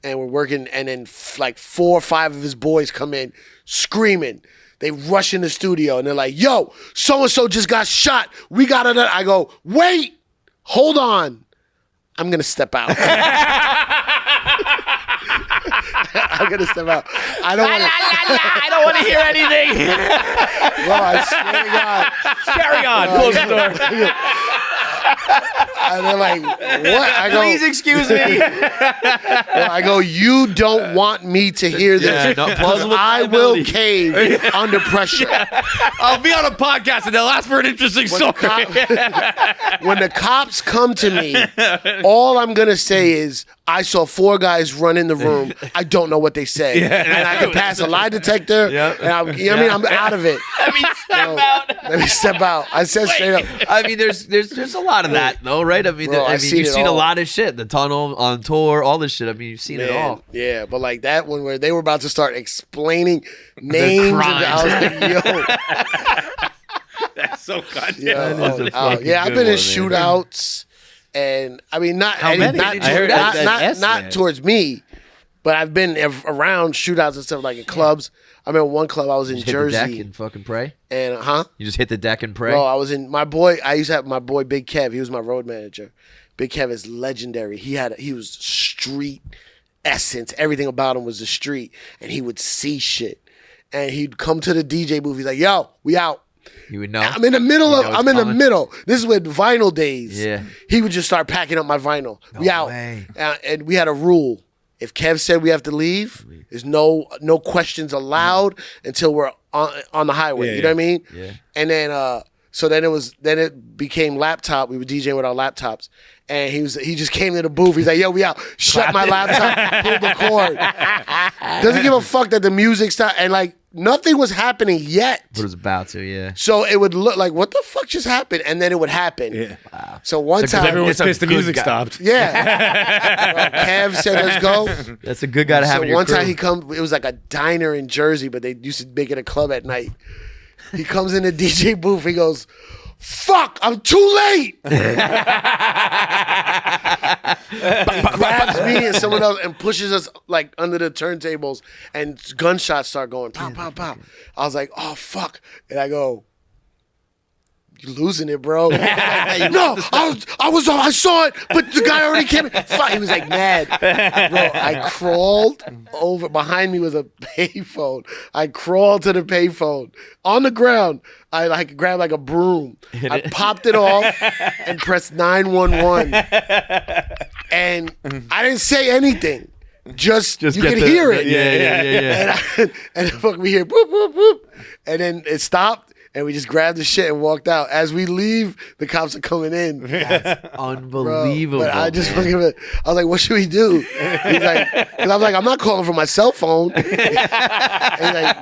And we're working, and then like 4 or 5 of his boys come in screaming. They rush in the studio, and they're like, "Yo, so-and-so just got shot. We got it." I go, "Wait, hold on. I'm going to step out." I'm going to step out. I don't want to hear anything. Bro, I swear to God. Carry on. Close the door. And they're like, "What?" I go, Please excuse me. I go, "You don't want me to hear this. Yeah, no, plausible I will liability. cave under pressure." I'll be on a podcast and they'll ask for an interesting story. When the cops come to me, all I'm going to say is, "I saw 4 guys run in the room. I don't know what they said." And I can pass a lie detector. Yep. And you know what I mean? I'm out of it. Let me step out. I said straight up. I mean, there's a lot of that though, right? I mean, Bro, you've seen it seen a all. lot of shit. The Tunnel, on tour, all this shit. I mean, you've seen it all. Yeah, but like that one where they were about to start explaining names. And I was like, yo. That's so goddamn. Yeah, I've been in shootouts. And I mean, not towards me, but I've been around shootouts and stuff like in clubs. I remember one club I was in Just Jersey. hit the deck and fucking pray. And You just hit the deck and pray. Bro, I was in I used to have my boy Big Kev. He was my road manager. Big Kev is legendary. He was street essence. Everything about him was the street, and he would see shit. And he'd come to the DJ booth. He's like, "Yo, we out." You would know. I'm in the middle of. I'm in the middle. This is with vinyl days. Yeah. He would just start packing up my vinyl. We out, way. And we had a rule. If Kev said we have to leave, there's no questions allowed until we're on the highway. You know what I mean? Yeah. And then so then it became laptop. We were DJing with our laptops. And he just came to the booth. He's like, "Yo, we out." Shut my laptop, pulled the cord. Doesn't give a fuck that the music stopped. And like nothing was happening yet. But it was about to, yeah. So it would look like, what the fuck just happened? And then it would happen. Yeah. Wow. So one It's a- time, Everyone was It's a pissed the good music guy. stopped. yeah. Bro, Kev said, "Let's go." That's a good guy to have So in your one crew. time it was like a diner in Jersey, but they used to make it a club at night. He comes in the DJ booth. He goes, "Fuck, I'm too late." He grabs me and someone else and pushes us like under the turntables, and gunshots start going, pow, pow, pow. I was like, "Oh, fuck." And I go, "You're losing it, bro." No, I saw it, but the guy already came. Fuck, he was like mad. Bro, I crawled over. Behind me was a payphone. I crawled to the payphone on the ground. I like grabbed like a broom. I popped it off and pressed 911. And I didn't say anything. Just you get could the- hear it. Yeah. And fuck, we hear boop, boop, boop. And then it stopped, and we just grabbed the shit and walked out. As we leave, the cops are coming in. Bro. Unbelievable. But I just man. fucking, I was like, "What should we do?" He's like, because I was like, "I'm not calling from my cell phone." And he's like,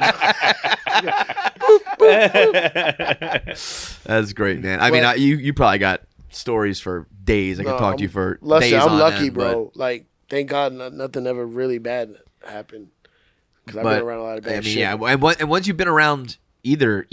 That's great, man. I mean, But- you probably got stories for days. I could talk to you for listen, days I'm on lucky, end, bro. Like, thank God nothing ever really bad happened. Because I've been around a lot of bad I mean, shit. yeah, and once you've been around either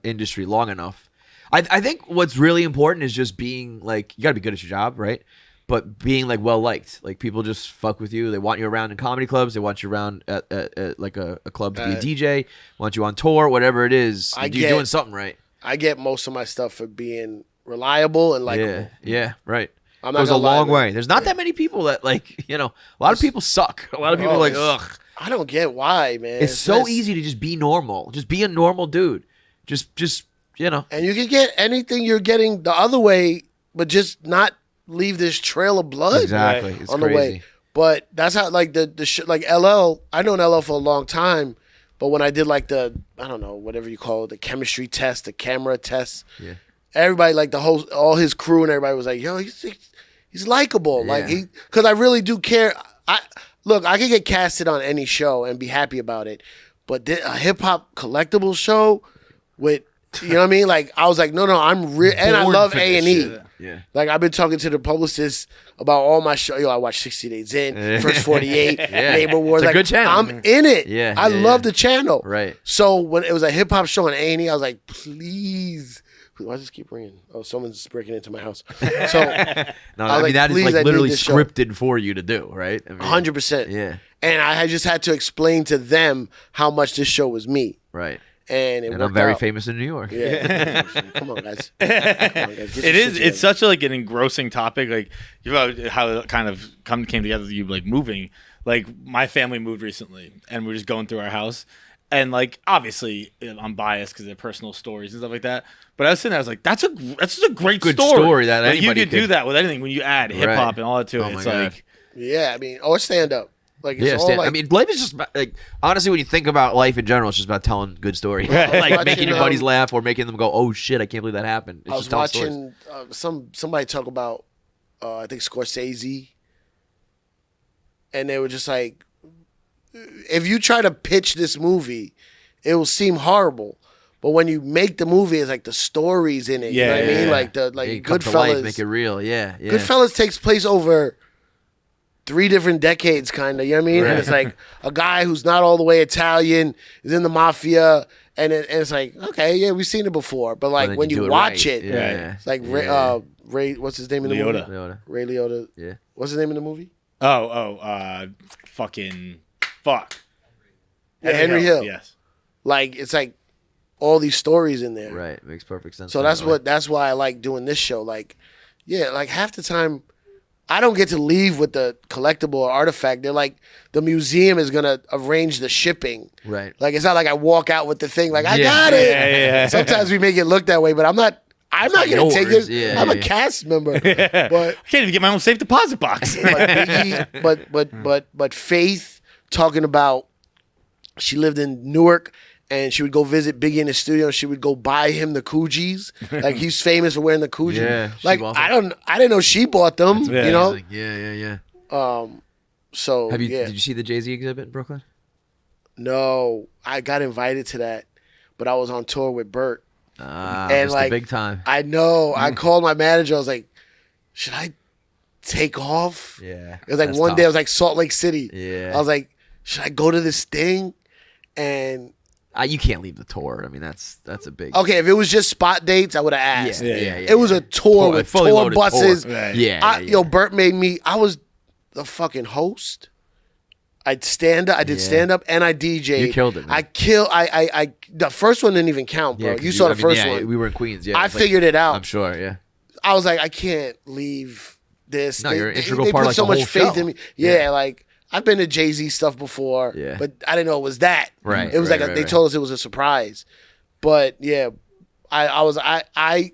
industry long enough, I think what's really important is just being like, you got to be good at your job, right? But being like well liked, like people just fuck with you. They want you around in comedy clubs. They want you around at like a club to be a DJ. Want you on tour, whatever it is. You're doing something right. I get most of my stuff for being reliable and likable. Yeah, right. I'm not Goes a gonna lie, long man. way. There's not that many people that like, a lot of people suck. A lot of people are like, ugh. I don't get why, man. It's so just- easy to just be normal. Just be a normal dude. Just And you can get anything you're getting the other way, but just not leave this trail of blood Exactly. It's on crazy. the way. But that's how like the like LL. I known LL for a long time, but when I did like I don't know, whatever you call it, the chemistry test, the camera test. Yeah. Everybody like all his crew and everybody was like, yo, he's likable. Yeah. Like because I really do care. I could get casted on any show and be happy about it, but a hip hop collectibles show with, you know what I mean? Like I was like, no, I'm real, and I love A&E. Yeah. Like I've been talking to the publicist about all my show. Yo, I watched 60 Days In, First 48, Neighbor Wars. It's a like, good channel. I'm in it. Yeah, I love the channel. Right. So when it was a hip hop show on A&E, I was like, please. Why does this keep ringing? Oh, someone's breaking into my house. So No, I mean, that is like literally scripted for you to do, right? I mean, 100%. Yeah. And I just had to explain to them how much this show was me. Right. And I'm very famous in New York. Yeah. Come on, guys. It's such a, like an engrossing topic. Like you know how it kind of came together. You like moving. Like my family moved recently, and we're just going through our house. And like obviously I'm biased because they're personal stories and stuff like that. But I was sitting there, I was like, that's just a great good story that like, you anybody could do that with anything when you add hip hop and all that to it. It's like yeah, I mean, or stand up. Like it's all like, I mean, life is just about, like honestly, when you think about life in general, it's just about telling good stories, like making your buddies laugh or making them go, "Oh shit, I can't believe that happened." It's I was just watching somebody talk about I think Scorsese, and they were just like, if you try to pitch this movie, it will seem horrible. But when you make the movie, it's like the stories in it. You know what I mean? Like Goodfellas. Make it real. Yeah. Goodfellas takes place over 3 different decades, kind of. You know what I mean? Right. And it's like a guy who's not all the way Italian is in the mafia, and it's like, okay, yeah, we've seen it before. But like when you watch it, it's like Ray, what's his name in the movie? Ray Liotta. Yeah. What's his name in the movie? Fuck. Yeah, Henry Hill. Yes. Like it's like all these stories in there. Right. Makes perfect sense. So that's why I like doing this show. Like, yeah, like half the time I don't get to leave with the collectible or artifact. They're like, the museum is gonna arrange the shipping. Right. Like it's not like I walk out with the thing like I got it. Yeah. Sometimes we make it look that way, but I'm not gonna take it. Yeah, I'm a cast member. But I can't even get my own safe deposit box. but Faith talking about she lived in Newark and she would go visit Biggie in the studio and she would go buy him the Coogis. Like he's famous for wearing the Coogis. Yeah, like I didn't know she bought them. You know? Yeah. So did you see the Jay-Z exhibit in Brooklyn? No, I got invited to that, but I was on tour with Bert. And like the big time. I know. I called my manager. I was like, should I take off? Yeah. It was like one day I was like Salt Lake City. Yeah. I was like, should I go to this thing? And you can't leave the tour. I mean, that's a big. Okay, if it was just spot dates, I would have asked. Yeah. It was a tour with tour buses. Tour. Right. Yo, Bert made me. I was the fucking host. I did stand up and I DJ'd. You killed it, man. I the first one didn't even count, bro. You saw the first one. We were in Queens. Yeah, I figured it out. I'm sure. Yeah. I was like, I can't leave this. No, you're an integral part of like so the whole much faith show. in me. Yeah, like I've been to Jay-Z stuff before, but I didn't know it was that. Right. It was they told us it was a surprise. But yeah, I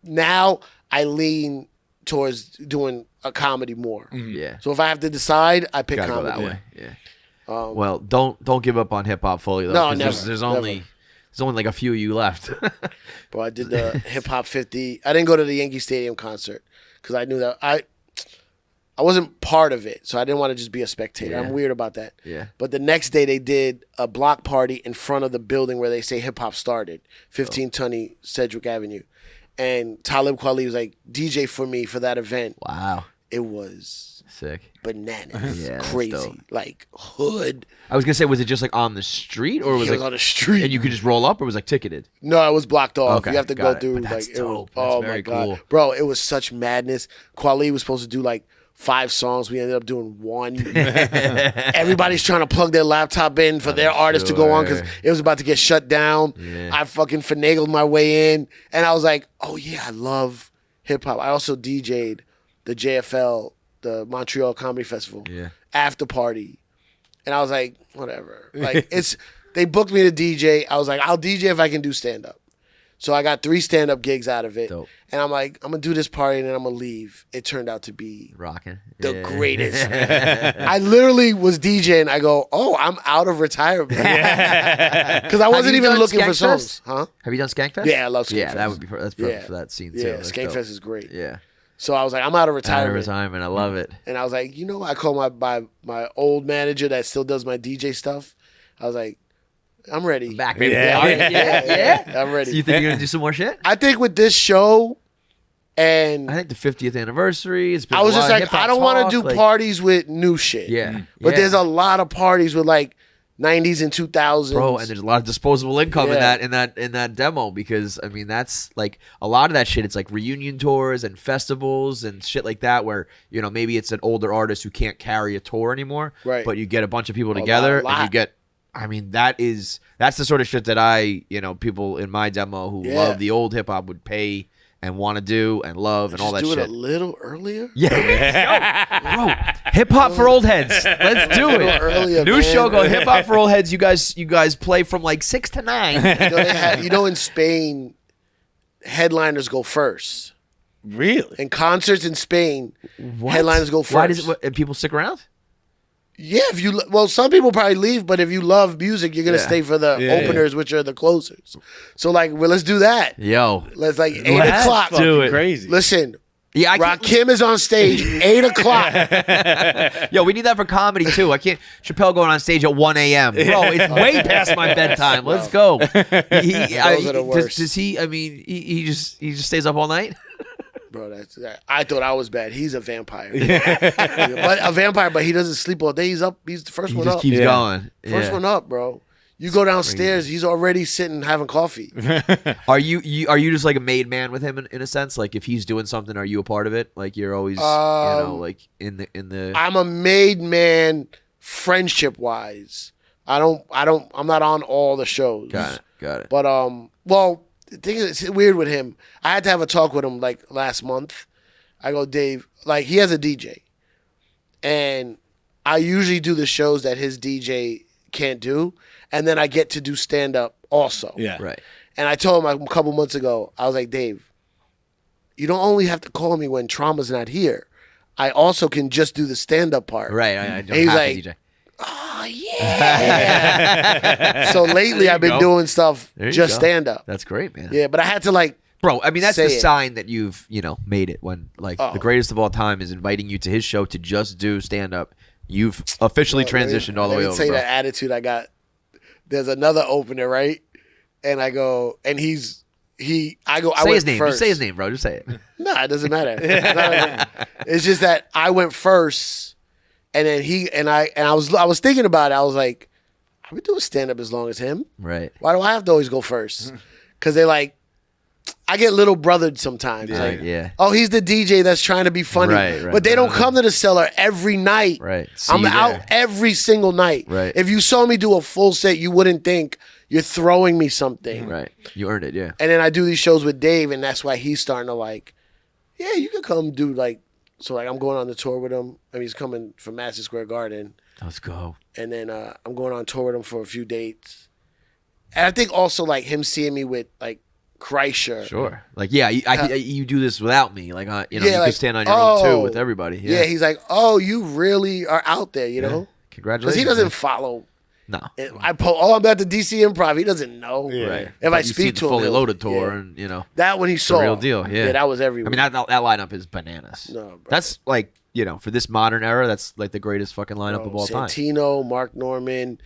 now I lean towards doing a comedy more. Yeah. So if I have to decide, I pick comedy. Go that way. Yeah. Well, don't give up on hip hop fully though. No, never. There's only like a few of you left. Bro, I did the Hip Hop 50. I didn't go to the Yankee Stadium concert because I knew that I wasn't part of it, so I didn't want to just be a spectator. I'm weird about that. Yeah. But the next day they did a block party in front of the building where they say hip hop started, 1520 Sedgwick Avenue. And Talib Kweli was like, DJ for me for that event. Wow. It was sick. Bananas. Yeah, crazy. Like hood. I was gonna say, was it just like on the street or was it like on the street? And you could just roll up or was it like ticketed? No, it was blocked off. Okay, you have to go through but that's like dope. Oh very my God. cool. Bro, it was such madness. Kweli was supposed to do like 5 songs. We ended up doing 1. Everybody's trying to plug their laptop in for their artist to go on because it was about to get shut down. Yeah. I fucking finagled my way in. And I was like, oh yeah, I love hip hop. I also DJ'd the JFL, the Montreal Comedy Festival, after party. And I was like, whatever. Like they booked me to DJ. I was like, I'll DJ if I can do stand up. So I got 3 stand-up gigs out of it. Dope. And I'm like, I'm going to do this party and then I'm going to leave. It turned out to be Rocking. the greatest. I literally was DJing. I go, oh, I'm out of retirement. Because I wasn't even looking for songs. Huh? Have you done Skankfest? Yeah, I love Skankfest. Yeah, that would be that's perfect for that scene too. Yeah, That's Skankfest dope. is great. Yeah. So I was like, I'm out of retirement. Out of retirement. I love it. And I was like, you know what? I called my old manager that still does my DJ stuff. I was like, I'm ready. Back, baby. Yeah. I'm ready. So you think you're going to do some more shit? I think with this show and I think the 50th anniversary. It's been I was a lot just of like, hip-hop I don't want to do talk, parties with new shit. Yeah. But there's a lot of parties with like 90s and 2000s. Bro, and there's a lot of disposable income Yeah. in that demo because I mean that's like a lot of that shit. It's like reunion tours and festivals and shit like that where you know maybe it's an older artist who can't carry a tour anymore, Right. But you get a bunch of people together and you get. I mean that's the sort of shit that people in my demo who love the old hip hop would pay and want to do and love and all that do shit. it a little earlier. Yeah, yo, bro, hip hop for old heads. Let's do it. Earlier, New man. show called Hip Hop for Old Heads. You guys play from like 6 to 9. In Spain, headliners go first. Really? In concerts in Spain, headliners go first. Why does it? And people stick around? Yeah, some people probably leave, but if you love music, you're gonna stay for the openers, which are the closers. So let's do that. Yo, Let's 8 o'clock. do it. Crazy. Listen, Yeah, Rakim is on stage 8 o'clock. Yo, we need that for comedy too. I can't. Chapelle going on stage at 1 a.m. Bro, it's way past my bedtime. Let's go. Those are the worst. Does he? I mean, he just stays up all night. Bro, I thought I was bad. He's a vampire. But he doesn't sleep all day. He's up. He's the first He one just up. keeps going. First one up, bro. You go downstairs, he's already sitting having coffee. Are you just like a made man with him in a sense? Like if he's doing something, are you a part of it? Like you're always like in the. I'm a made man, friendship wise. I'm not on all the shows. Got it. But well, the thing is, it's weird with him. I had to have a talk with him like last month. I go, Dave, like he has a DJ, and I usually do the shows that his DJ can't do, and then I get to do stand up also. Yeah. Right. And I told him a couple months ago, I was like, Dave, you don't only have to call me when Trauma's not here. I also can just do the stand up part. Right. I don't he's have like, to DJ. Oh yeah. So lately I've been doing stuff just stand up. That's great, man. Yeah, but I had to like. Bro, I mean that's say the it. sign that you've made it when the greatest of all time is inviting you to his show to just do stand up. You've officially transitioned all the way over. Let me tell you bro. that attitude I got. There's another opener, right? And I go, and I Say went his name. first. Just say his name, bro. Just say it. No, it doesn't matter. It's just that I went first, and then I was thinking about it. I was like, I've been doing stand up as long as him. Right. Why do I have to always go first? Because they're like, I get little brothered sometimes. Like, Yeah. oh, he's the DJ that's trying to be funny. Right, but they don't come to the cellar every night. Right. See I'm you out there. every single night. Right. If you saw me do a full set, you wouldn't think you're throwing me something. Right. You earned it. Yeah. And then I do these shows with Dave, and that's why he's starting to like, yeah, you can come do so I'm going on the tour with him. I mean, he's coming from Madison Square Garden. Let's go. And then I'm going on tour with him for a few dates. And I think also like him seeing me with like Kreischer. Sure. Like, yeah, you do this without me. Like, you Yeah, can stand on your own too with everybody. Yeah, he's like, oh, you really are out there, you know? Congratulations. Because he doesn't follow. No. I'm at the DC Improv. He doesn't know. Yeah. Right. If But I you see speak the to him, fully he'll- loaded tour, yeah. and That one he saw. real deal, yeah. that was everywhere. I mean that lineup is bananas. No, bro. That's like for this modern era, that's like the greatest fucking lineup of all time. Santino, Mark Norman,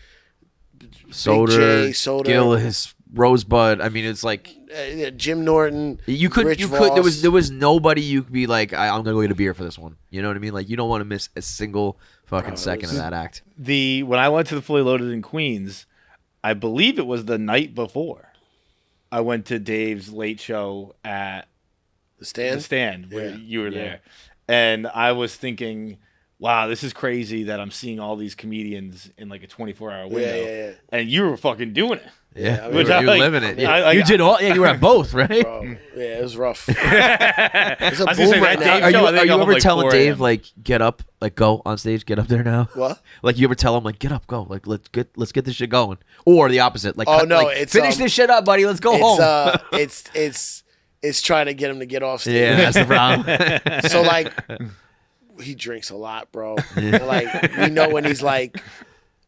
Soder, Soder. Gillis, Rosebud. I mean, it's like Jim Norton. Rich Voss. there was nobody you could be like, I'm gonna go get a beer for this one. You know what I mean? Like you don't want to miss a single fucking second of that act. When I went to the Fully Loaded in Queens, I believe it was the night before. I went to Dave's late show at The Stand. the Stand where Yeah. you were there, and I was thinking, wow, this is crazy that I'm seeing all these comedians in like a 24-hour window. Yeah. And you were fucking doing it. Yeah, I mean, you were living it. Yeah. You did all. Yeah, you were at both, right? Bro, yeah, it was rough. It's a boom right now. Are you ever telling Dave like get up, like go on stage, get up there now? What? Like you ever tell him like get up, go, like let's get this shit going, or the opposite, like it's finish this shit up, buddy, let's go home. It's trying to get him to get off stage. Yeah, that's the problem. So like, he drinks a lot, bro. Like we know when he's like.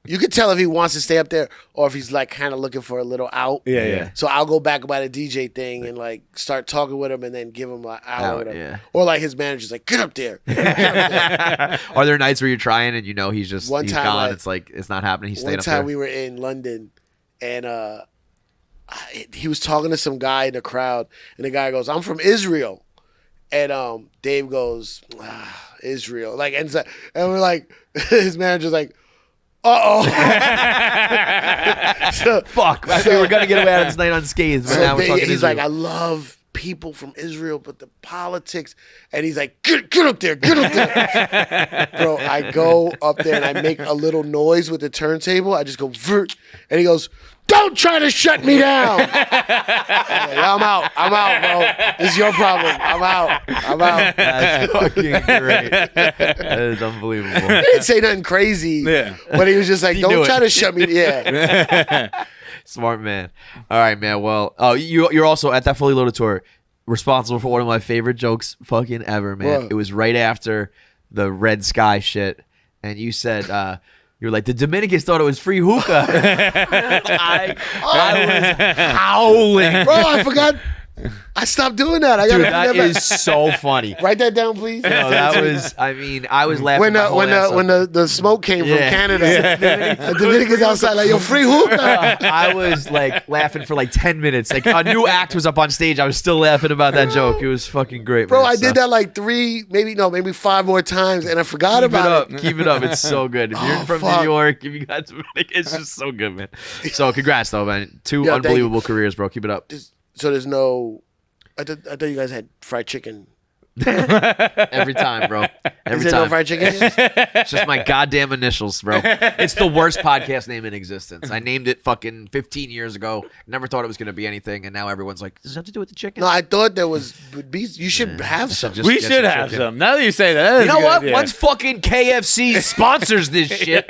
You could tell if he wants to stay up there or if he's like kind of looking for a little out. Yeah. So I'll go back about a DJ thing and like start talking with him and then give him an hour. Yeah. Or like his manager's like, get up there. Are there nights where you're trying and you know he's just One he's time, gone? like, It's like it's not happening. He's staying up there. One time we were in London and he was talking to some guy in the crowd and the guy goes, I'm from Israel. And Dave goes, Israel. Like and we're like, his manager's like, uh-oh. Fuck. We were going to get away out of this night unscathed. But now we're talking he's Israel. like, I love people from Israel, but the politics. And he's like, get up there, get up there. Bro, I go up there and I make a little noise with the turntable. I just go, vert. And he goes, don't try to shut me down. I'm out, bro. This is your problem. I'm out. That's fucking great. That is unbelievable. He didn't say nothing crazy. Yeah. But he was just like, don't try to shut me. Yeah. Smart man. All right, man. Well, you're also at that Fully Loaded tour responsible for one of my favorite jokes fucking ever, man. What? It was right after the Red Sky shit. And you said, you're like, the Dominicans thought it was free hookah. I was howling. Bro, I forgot. I stopped doing that. Dude, that is so funny. Write that down, please. No, that was, I was laughing. When the smoke came from Canada, the Dominicans outside like, yo, free hookah. I was like laughing for like 10 minutes. Like a new act was up on stage. I was still laughing about that joke. It was fucking great, bro. man. I did that like maybe 5 more times, and I forgot about it. Keep it up. It's so good. If you're from New York, if you got Dominican, it's just so good, man. So congrats, though, man. Two unbelievable careers, bro. Keep it up. So there's no. I thought you guys had fried chicken. Every time, bro. Every Is there time. no fried chicken? It's just my goddamn initials, bro. It's the worst podcast name in existence. I named it fucking 15 years ago. Never thought it was going to be anything, and now everyone's like, does it have to do with the chicken? No, I thought there was. You should have some. We should have some. Now that you say that, you know what? Once fucking KFC sponsors this shit,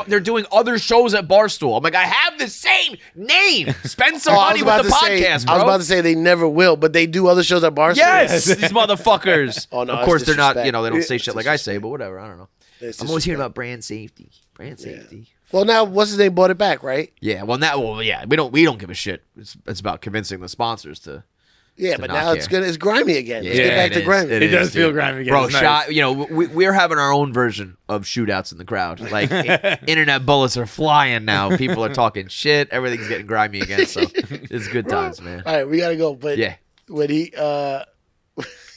they're doing other shows at Barstool. I'm like, I have the same name. Spend some money with the podcast, bro. I was about to say they never will, but they do other shows at Barstool. Yes, these motherfuckers. Oh, no, of course they're not. disrespect. They don't say shit like I say, but whatever. I don't know. It's I'm always hearing disrespect. about brand safety. Brand safety. Well, now what's his name bought it back, right? Yeah. Well, yeah. We don't give a shit. It's about convincing the sponsors to. Yeah, to but not now it's care. good. It's grimy again. Let's Yeah, get back it to is. grimy. It does feel grimy again. Bro, It's nice. we're having our own version of shootouts in the crowd. Like internet bullets are flying now. People are talking shit. Everything's getting grimy again. So it's good times, man. All right, we gotta go. But Yeah. when he,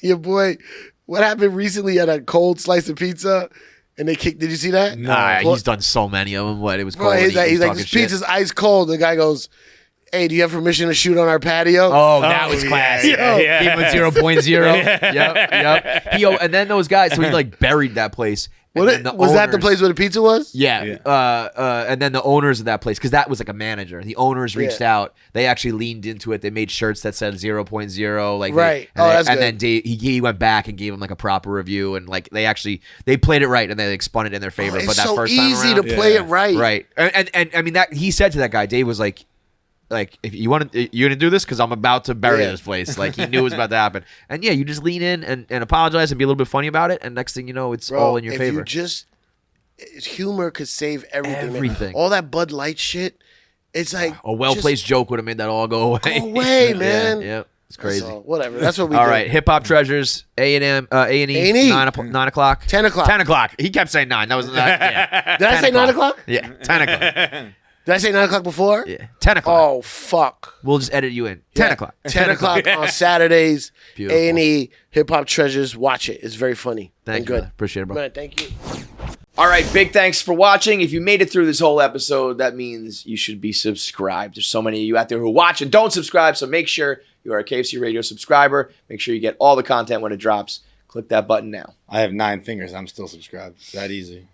your boy, what happened recently at a cold slice of pizza, and they kicked? Did you see that? Nah, Well, he's done so many of them. What it was bro, cold. he's like, talking this shit. pizza's ice cold. The guy goes, hey, do you have permission to shoot on our patio? Oh, that was yeah, classic. yeah. Give him 0.0. Yep. And then those guys, so he like buried that place. And then the Was that the owners- place where the pizza was? Yeah. Yeah. And then the owners of that place, because that was like a manager. The owners reached out. They actually leaned into it. They made shirts that said 0.0. Like Right. And That's and good. then Dave, he went back and gave him like a proper review, and like they played it right, and they like spun it in their favor. It's but that so first time easy around, to play Yeah. it right. right? And I mean that he said to that guy, Dave was like, if you gonna do this because I'm about to bury Yeah. this place. Like he knew it was about to happen. And yeah, you just lean in and apologize and be a little bit funny about it, and next thing you know, it's Bro, all in your if favor. you just humor could save everything. man. Everything. All that Bud Light shit. It's like A well-placed joke would have made that all go away. Go away, man. Yeah, it's That's crazy. all. Whatever. That's what we All do. right, Hip Hop Treasures, A&E, A&E. 9 o'clock. 10 o'clock. 10 o'clock. He kept saying 9. That was not. Yeah. Did I 10 say 9 o'clock? Yeah, 10 o'clock. Did I say 9 o'clock before? Yeah, 10 o'clock. Oh, fuck. We'll just edit you in. 10 o'clock. 10 o'clock on Saturdays. Beautiful. A&E, Hip Hop Treasures. Watch it. It's very funny. Thank and you, good. brother. Appreciate it, bro. Man, thank you. All right, big thanks for watching. If you made it through this whole episode, that means you should be subscribed. There's so many of you out there who watch and don't subscribe, so make sure you are a KFC Radio subscriber. Make sure you get all the content when it drops. Click that button now. I have 9 fingers. I'm still subscribed. It's that easy.